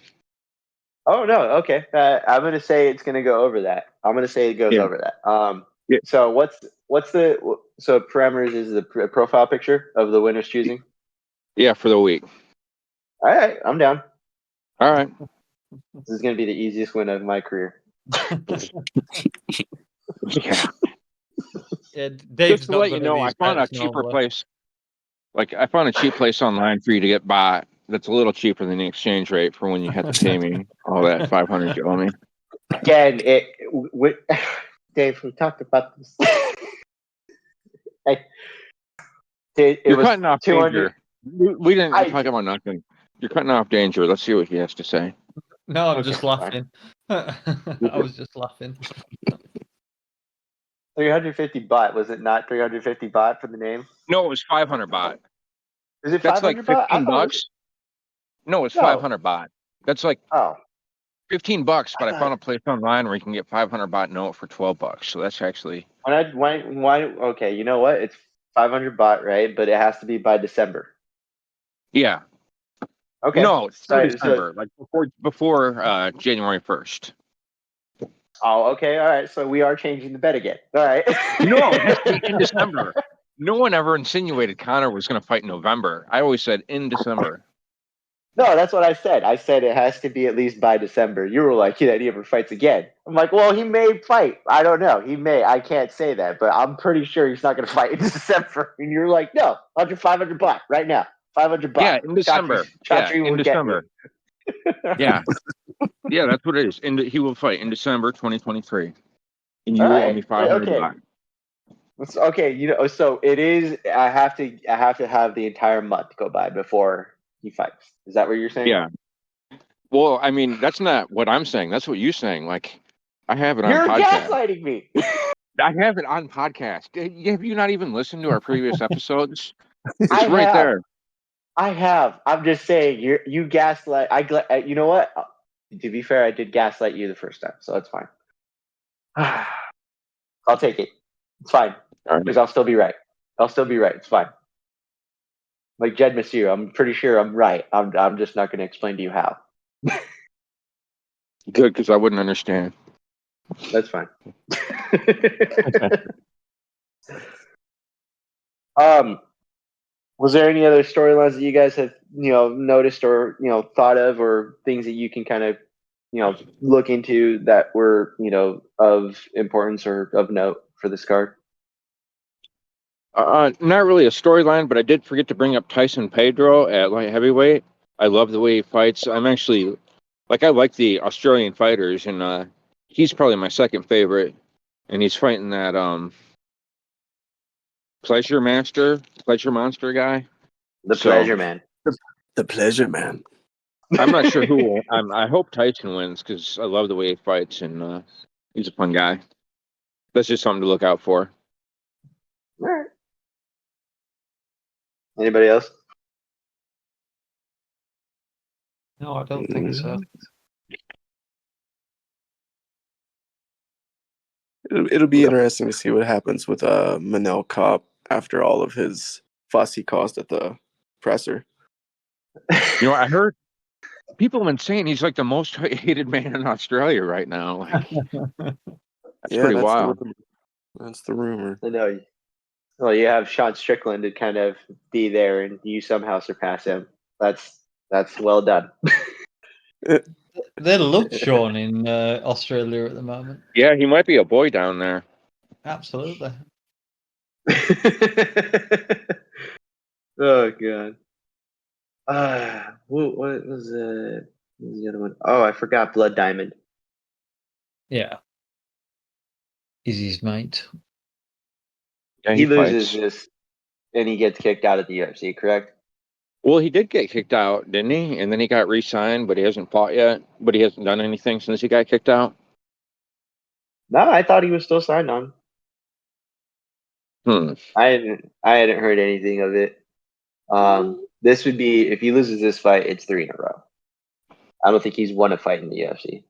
Oh no, okay. I'm gonna say it's gonna go over that. I'm gonna say it goes over that. Yeah. So what's the parameters is the profile picture of the winner's choosing? Yeah, for the week. All right, I'm down. All right. This is gonna be the easiest win of my career. Yeah. Yeah, Dave's Just to not let you good at know, these I found a bets cheaper normally. place. Like I found a cheap place online for you to get bought. That's a little cheaper than the exchange rate for when you have to pay me all that $500 you owe me. Again, Dave, we talked about this. You're was cutting off 200. Danger. We didn't talk about nothing. You're cutting off Danger. Let's see what he has to say. No, I'm Okay, just fine. laughing. I was just laughing. 350 baht. Was it not 350 baht for the name? No, it was 500 baht. Is it That's 500 like baht? I $15. thought it was- No, it's No. 500 baht. That's like Oh, $15, but I found a place online where you can get 500 baht note for $12. So that's actually why? Okay, you know what? It's 500 baht, right? But it has to be by December. yeah. Okay. No, it's through Sorry, December, like before January 1st. Oh, okay. All right. So we are changing the bet again. All right. No, it has to be in December. No one ever insinuated Connor was going to fight in November. I always said in December. No, that's what I said. I said it has to be at least by December. You were like, yeah, he never fights again. I'm like, well, he may fight. I don't know. He may. I can't say that, but I'm pretty sure he's not going to fight in December. And you're like, no, 500 baht right now. 500 baht. Yeah, in December. Chatri will in December. Yeah. Yeah, that's what it is. He will fight in December 2023. And you owe me 500 baht. Okay, so it is. I have to have the entire month go by before he fights. Is that what you're saying? Yeah. Well, I mean, that's not what I'm saying. That's what you're saying. Like, I have it on You're podcast. gaslighting me. I have it on podcast. Have you not even listened to our previous episodes? It's I right have. there. I have. I'm just saying. You gaslight. You know what? To be fair, I did gaslight you the first time, so it's fine. I'll take it. It's fine. Because I'll still be right. It's fine. Like Jed Monsieur, I'm pretty sure I'm right. I'm just not going to explain to you how. Good, because I wouldn't understand. That's fine. Was there any other storylines that you guys have noticed or thought of, or things that you can kind of look into that were of importance or of note for this card? Not really a storyline, but I did forget to bring up Tyson Pedro at light heavyweight. I love the way he fights. I like the Australian fighters, and he's probably my second favorite. And he's fighting that Pleasure Monster guy. Pleasure Man. The Pleasure Man. I'm not sure who will. I hope Tyson wins because I love the way he fights, and he's a fun guy. That's just something to look out for. All right. Anybody else? No, I don't think so. It'll be interesting to see what happens with Manel Kopp after all of his fuss he caused at the presser. I heard people have been saying he's like the most hated man in Australia right now. Like, that's pretty wild. That's the rumor. I know. Well, you have Sean Strickland to kind of be there, and you somehow surpass him. That's well done. They love Sean in Australia at the moment. Yeah, he might be a boy down there. Absolutely. Oh god. What was the other one? Oh, I forgot. Blood Diamond. Yeah. He's his mate. Yeah, he loses this. and he gets kicked out of the UFC, correct? Well, he did get kicked out, didn't he? And then he got re-signed, but he hasn't fought yet. But he hasn't done anything since he got kicked out. No, I thought he was still signed on. I hadn't heard anything of it. This would be, if he loses this fight, it's 3 in a row. I don't think he's won a fight in the UFC.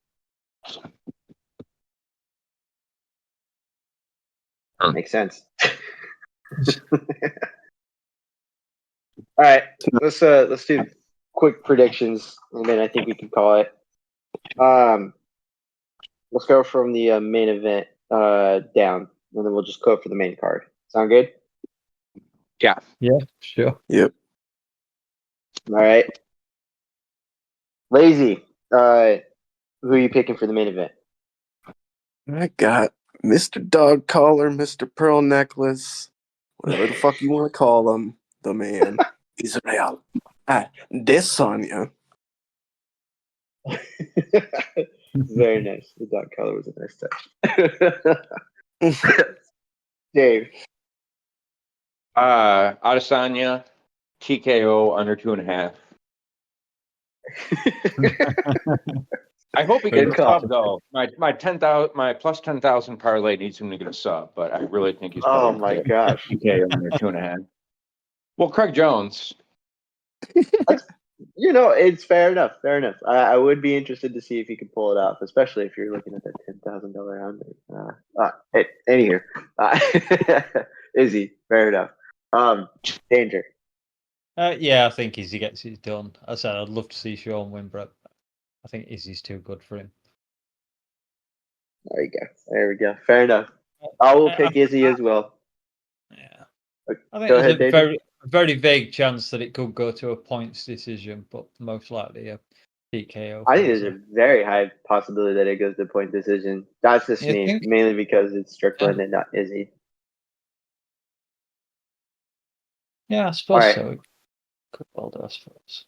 Makes sense. All right, let's do quick predictions, and then I think we can call it. Let's go from the main event down, and then we'll just go for the main card. Sound good? Yeah. Yeah, sure. Yep. All right. Lazy, who are you picking for the main event? I got Mr. Dog Collar, Mr. Pearl Necklace, whatever the fuck you want to call him, the man, Israel. Desanya. Very nice. The dog color was a nice touch. Dave. Adesanya, TKO under 2.5. I hope he gets a sub though. My plus 10,000 parlay needs him to get a sub, but I really think he's. Oh my gosh. TKO under 2.5. Well, Craig Jones. It's fair enough. Fair enough. I would be interested to see if he could pull it off, especially if you're looking at that $10,000 under. Anywho, Izzy, fair enough. Danger. Yeah, I think Izzy gets it done. I said I'd love to see Sean win, but I think Izzy's too good for him. There you go. There we go. Fair enough. I will pick Izzy as well. Yeah. I think Go there's ahead, a very vague chance that it could go to a points decision, but most likely a TKO. I think there's a very high possibility that it goes to point decision. That's just me, mainly because it's Strickland and not Izzy. Yeah, I suppose so. Could well do, I suppose.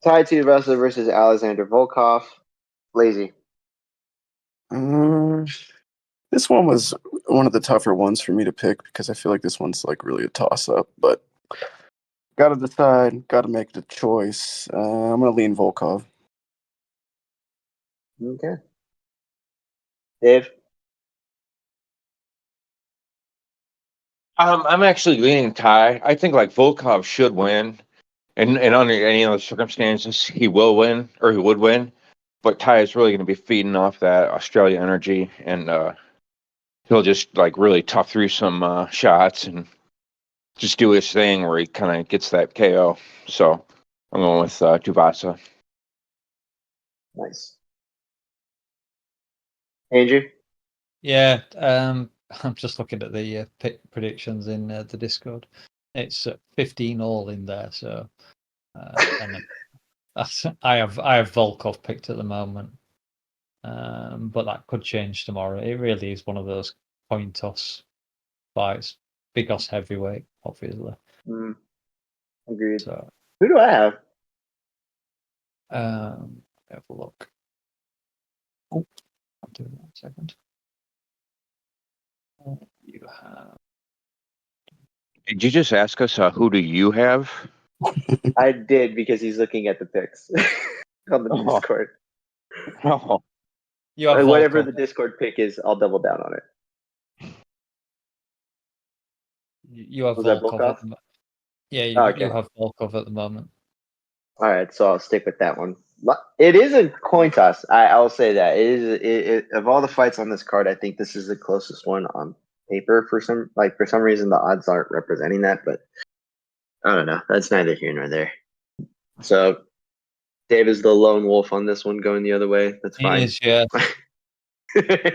Tai Chi wrestler versus Alexander Volkov. Lazy. This one was one of the tougher ones for me to pick because I feel like this one's like really a toss-up, but gotta decide, gotta make the choice. I'm gonna lean Volkov. Okay. Dave? I'm actually leaning Tai. I think like Volkov should win, and under any other circumstances he will win or he would win. But Tai is really going to be feeding off that Australia energy, and he'll just like really tough through some shots and just do his thing where he kind of gets that KO. So I'm going with Tuivasa. Nice. Andrew? Yeah, I'm just looking at the predictions in the Discord. It's 15 all in there, so and I have Volkov picked at the moment, but that could change tomorrow. It really is one of those coin toss fights. Big Os heavyweight, obviously. Agreed. So, who do I have? Have a look. Oh, I'll do it in 1 second. You have. Did you just ask us who do you have? I did because he's looking at the picks on the Discord. Oh. You have whatever Volkov. the Discord pick is, I'll double down on it. You have Was that Volkov. Volkov? Yeah, you have Volkov at the moment. All right, so I'll stick with that one. It is a coin toss. I'll say that it is. Of all the fights on this card, I think this is the closest one on paper. For some reason, the odds aren't representing that, but I don't know. That's neither here nor there. So Dave is the lone wolf on this one, going the other way. That's fine. He is, yeah.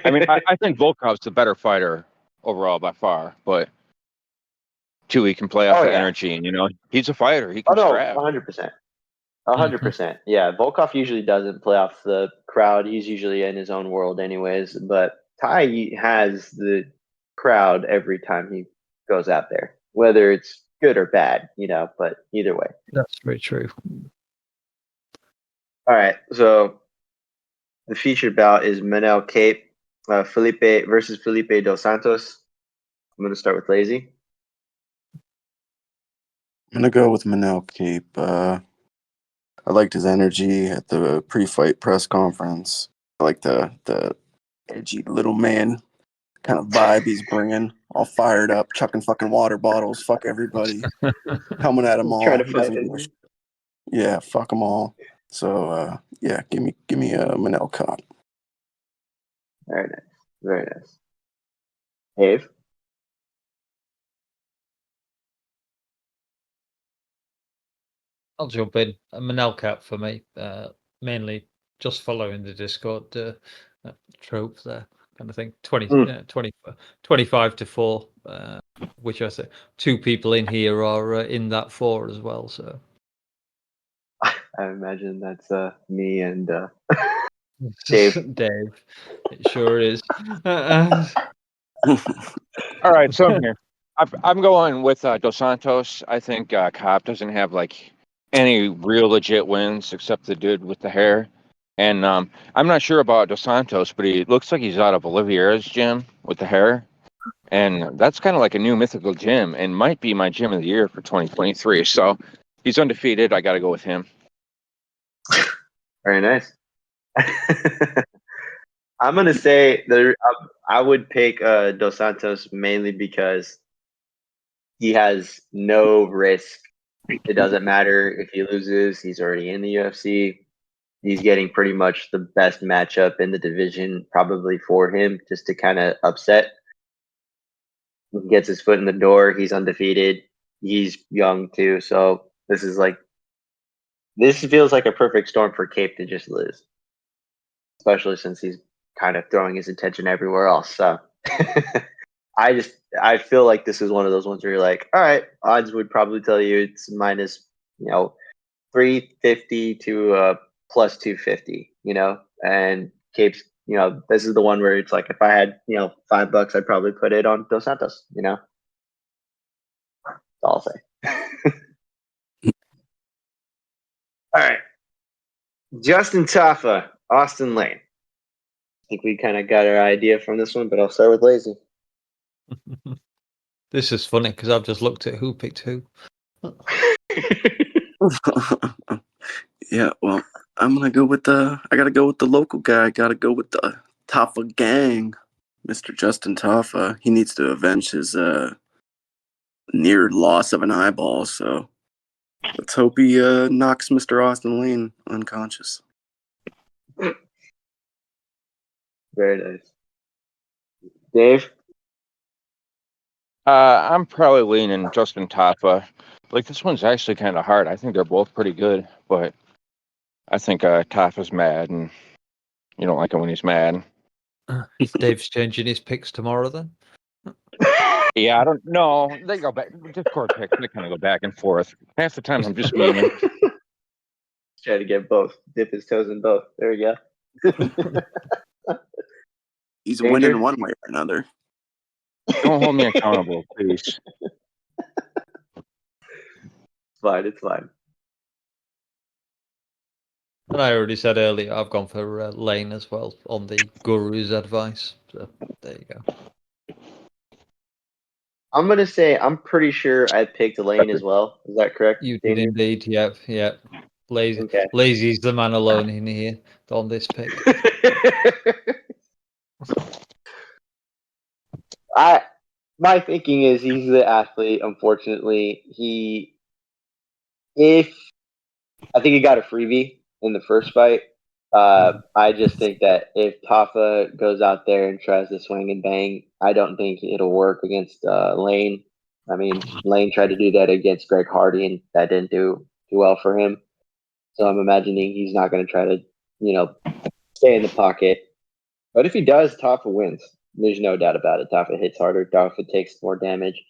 I mean, I think Volkov's the better fighter overall by far, but he can play off the energy, and he's a fighter. He can scrap. 100%. 100%. Yeah, Volkov usually doesn't play off the crowd. He's usually in his own world anyways, but Tai has the crowd every time he goes out there, whether it's good or bad, but either way. That's very true. All right, so the featured bout is Manel Cape, Felipe versus Felipe Dos Santos. I'm gonna start with Lazy. I'm gonna go with Manel Cape. I liked his energy at the pre-fight press conference. I like the edgy little man kind of vibe he's bringing. All fired up, chucking fucking water bottles. Fuck everybody. Coming at them Trying all. to He fight doesn't give a it. shit. Yeah, fuck them all. So yeah, give me a Manel Cop. Very nice. Very nice. Dave. I'll jump in. A Manel cap for me, mainly just following the Discord trope there, kind of thing. 25-4, which I say 2 people in here are in that 4 as well. So I imagine that's me and Dave. Dave, it sure is. All right, so I'm here. I'm going with Dos Santos. I think Cobb doesn't have like any real legit wins except the dude with the hair. And I'm not sure about Dos Santos, but he looks like he's out of Oliveira's gym with the hair. And that's kind of like a new mythical gym and might be my gym of the year for 2023. So he's undefeated. I got to go with him. Very nice. I'm gonna say that I would pick Dos Santos mainly because he has no risk. It doesn't matter if he loses; he's already in the UFC. He's getting pretty much the best matchup in the division, probably for him, just to kind of upset. He gets his foot in the door. He's undefeated. He's young too, so this feels like a perfect storm for Cape to just lose, especially since he's kind of throwing his attention everywhere else. So I feel like this is one of those ones where you're like, all right, odds would probably tell you it's minus 350 to plus 250, and Cape's this is the one where it's like if I had $5, I'd probably put it on Dos Santos. That's all I'll say. All right, Justin Taffa, Austin Lane. I think we kind of got our idea from this one, but I'll start with Lazy. This is funny because I've just looked at who picked who. Yeah, well, I'm gonna go with I gotta go with the local guy. I gotta go with the Taffa gang, Mr. Justin Taffa. He needs to avenge his near loss of an eyeball. So let's hope he knocks Mr. Austin Lane unconscious. Very nice. Dave? I'm probably leaning Justin Taffa. Like this one's actually kind of hard. I think they're both pretty good, but I think Taffa's mad, and you don't like him when he's mad. Dave's changing his picks tomorrow then. Yeah, I don't know. They go back. Discord picks. They kind of go back and forth. Half the time, I'm just memeing. Try to get both. Dip his toes in both. There we go. He's Danger? winning one way or another. Don't hold me accountable, please. It's fine. It's fine. And I already said earlier, I've gone for Lane as well on the guru's advice. So there you go. I'm gonna say I'm pretty sure I picked Lane as well. Is that correct? You did indeed. Yep. Lazy. Okay. Lazy's the man alone in here on this pick. My thinking is he's the athlete. Unfortunately, I think he got a freebie in the first fight. I just think that if Taffa goes out there and tries to swing and bang, I don't think it'll work against Lane. I mean, Lane tried to do that against Greg Hardy, and that didn't do too well for him. So I'm imagining he's not going to try to, stay in the pocket. But if he does, Taffa wins. There's no doubt about it. Taffa hits harder. Taffa takes more damage.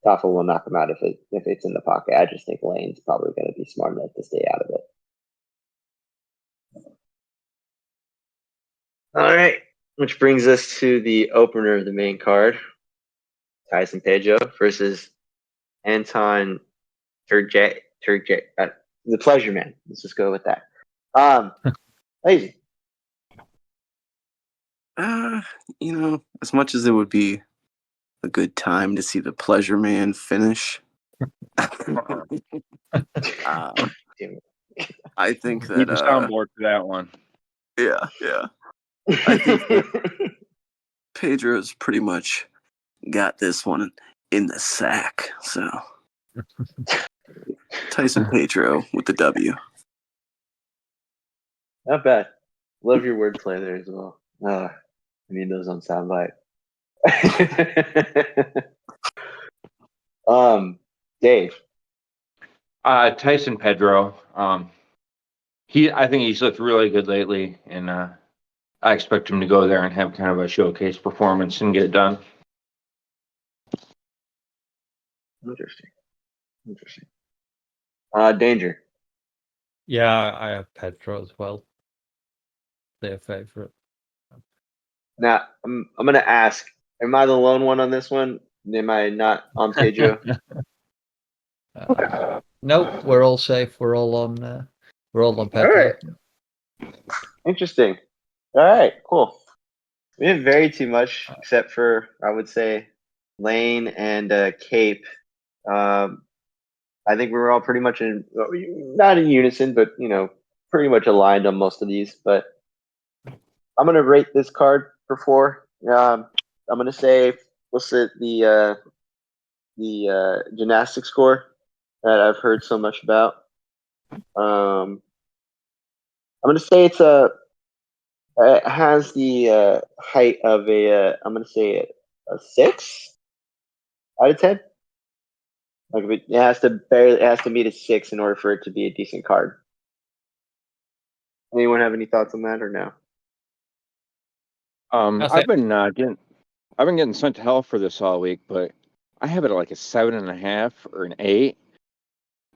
Taffa will knock him out if it's in the pocket. I just think Lane's probably going to be smart enough to stay out of it. All right, which brings us to the opener of the main card: Tyson Pedro versus Anton Turjay. The Pleasure Man. Let's just go with that. Lazy. As much as it would be a good time to see the Pleasure Man finish. I think Need that the soundboard for that one. yeah. I think that Pedro's pretty much got this one in the sack. So Tyson Pedro with the W. Not bad. Love your wordplay there as well. I need those on soundbite. Dave. Tyson Pedro. I think he's looked really good lately, and I expect him to go there and have kind of a showcase performance and get it done. Interesting. Danger. Yeah, I have Pedro as well. Their favorite. Now, I'm going to ask, am I the lone one on this one? Am I not on Pedro? Nope, we're all safe. We're all on Pedro. All right. Interesting. All right, cool. We didn't vary too much, except for, I would say, Lane and Cape. I think we were all pretty much not in unison, but pretty much aligned on most of these. But I'm gonna rate this card for 4. I'm gonna say we'll set the gymnastics score that I've heard so much about. I'm gonna say it has the height of I'm gonna say a 6 out of 10. Like it has to meet a 6 in order for it to be a decent card. Anyone have any thoughts on that or no? I've been getting sent to hell for this all week, but I have it at like a 7.5 or an 8.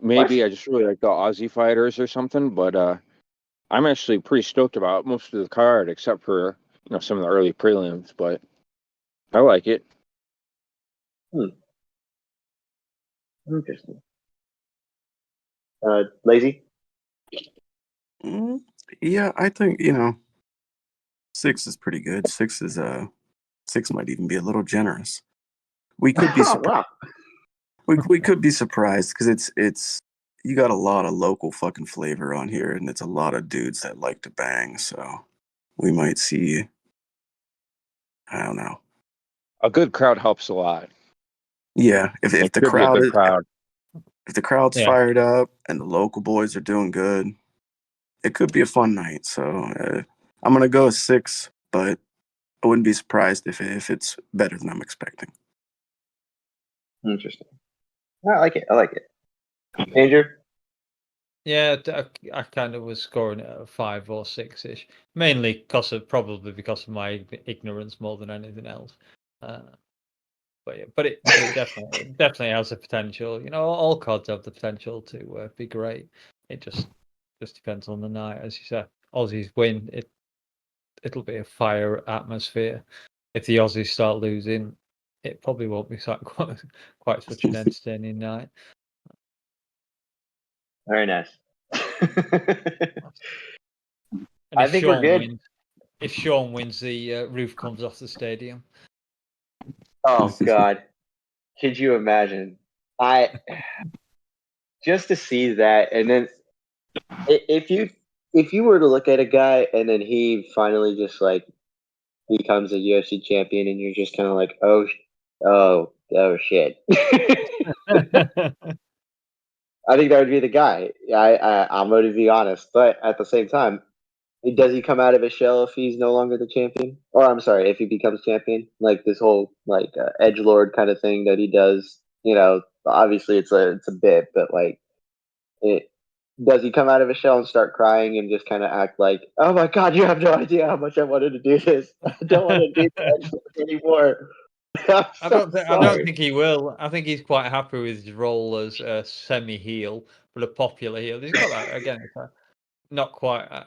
Maybe What? I just really like the Aussie fighters or something, but I'm actually pretty stoked about most of the card, except for some of the early prelims. But I like it. Interesting. Lazy? Yeah, I think 6 is pretty good. 6 might even be a little generous. We could be surprised. We could be surprised because it's you got a lot of local fucking flavor on here, and it's a lot of dudes that like to bang. So we might see. I don't know. A good crowd helps a lot. Yeah, if the Could be a good crowd. if the crowd's fired up and the local boys are doing good, it could be a fun night. So I'm gonna go 6, but I wouldn't be surprised if it's better than I'm expecting. Interesting. I like it. Andrew? Yeah, I kind of was scoring it at a 5 or 6-ish, mainly because of my ignorance more than anything else. But it definitely has the potential. All cards have the potential to be great. It just depends on the night, as you said. Aussies win, it'll be a fire atmosphere. If the Aussies start losing, it probably won't be quite such an entertaining night. Very nice. I think we're good. If Sean wins, the roof comes off the stadium. Oh God, could you imagine? Just to see that, and then if you were to look at a guy and then he finally just like becomes a UFC champion, and you're just kind of like, oh shit. I think that would be the guy. I'm going to be honest, but at the same time, does he come out of his shell if he's no longer the champion? Or I'm sorry, if he becomes champion, like this whole edgelord kind of thing that he does. Obviously it's a bit, but does he come out of his shell and start crying and just kind of act like, oh my God, you have no idea how much I wanted to do this. I don't want to do that anymore. I don't think he will. I think he's quite happy with his role as a semi-heel, but a popular heel. He's got that again. Not quite. I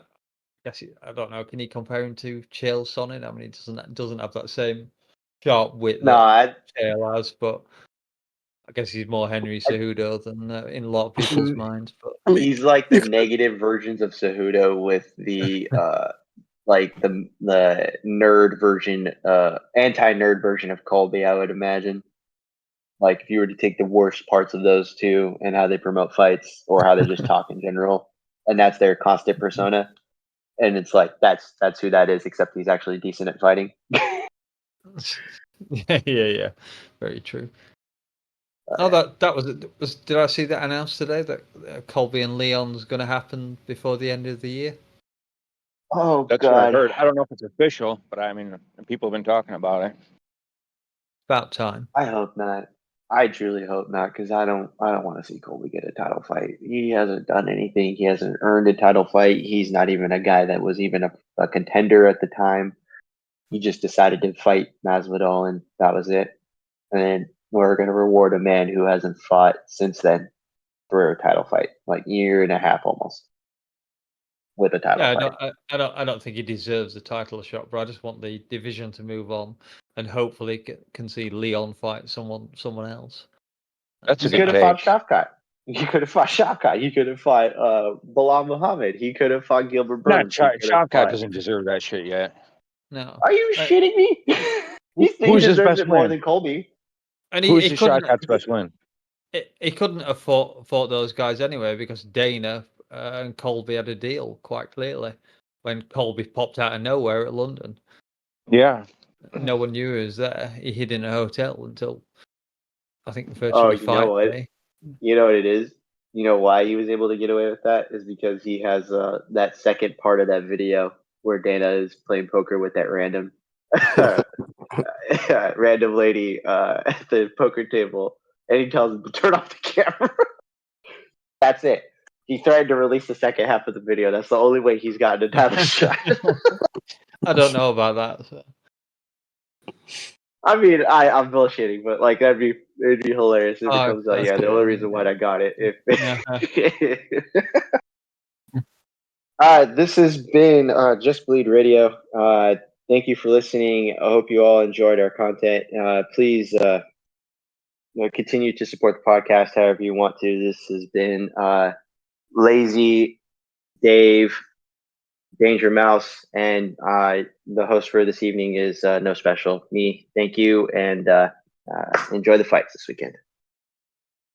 guess I don't know. Can you compare him to Chael Sonnen? I mean, he doesn't have that same sharp wit that Chael has, but I guess he's more Henry Cejudo than in a lot of people's minds. But he's like the negative versions of Cejudo with the like the nerd version, anti-nerd version of Colby, I would imagine. Like if you were to take the worst parts of those two and how they promote fights or how they just talk in general, and that's their constant persona, and it's like that's who that is, except he's actually decent at fighting. Yeah. Very true. Oh, that was. Did I see that announced today that Colby and Leon's going to happen before the end of the year? Oh, That's what I heard. I don't know if it's official, but I mean, people have been talking about it. About time. I hope not. I truly hope not, because I don't want to see Colby get a title fight. He hasn't done anything. He hasn't earned a title fight. He's not even a guy that was even a contender at the time. He just decided to fight Masvidal, and that was it. And then we're going to reward a man who hasn't fought since then for a title fight, like year and a half almost, with a title fight. I don't think he deserves the title shot, but I just want the division to move on and hopefully can see Leon fight someone else. That's a He good could have take. fought Shavkat. He could have fought Shavkat. He could have fought Bilal Muhammad. He could have fought Gilbert Burns. Shavkat doesn't deserve that shit yet. No. Are you shitting me? He Who's his deserves best it more win? than Colby. And Who's Shavkat's best win? He couldn't have fought those guys anyway because Dana and Colby had a deal quite clearly when Colby popped out of nowhere at London. Yeah. No one knew he was there. He hid in a hotel until I think the Oh, virtually you fight know what? day. You know what it is? You know why he was able to get away with that? Is because he has that second part of that video where Dana is playing poker with that random random lady at the poker table, and he tells him to turn off the camera. That's it. He threatened to release the second half of the video. That's the only way he's gotten a title shot. I don't know about that. So. I mean, I'm bullshitting, but like it'd be hilarious if it comes out. Yeah, the only reason why I got it. This has been Just Bleed Radio. Thank you for listening. I hope you all enjoyed our content. Please continue to support the podcast however you want to. This has been Lazy, Dave, DangerMouse, and the host for this evening is No Special, me. Thank you, and enjoy the fights this weekend.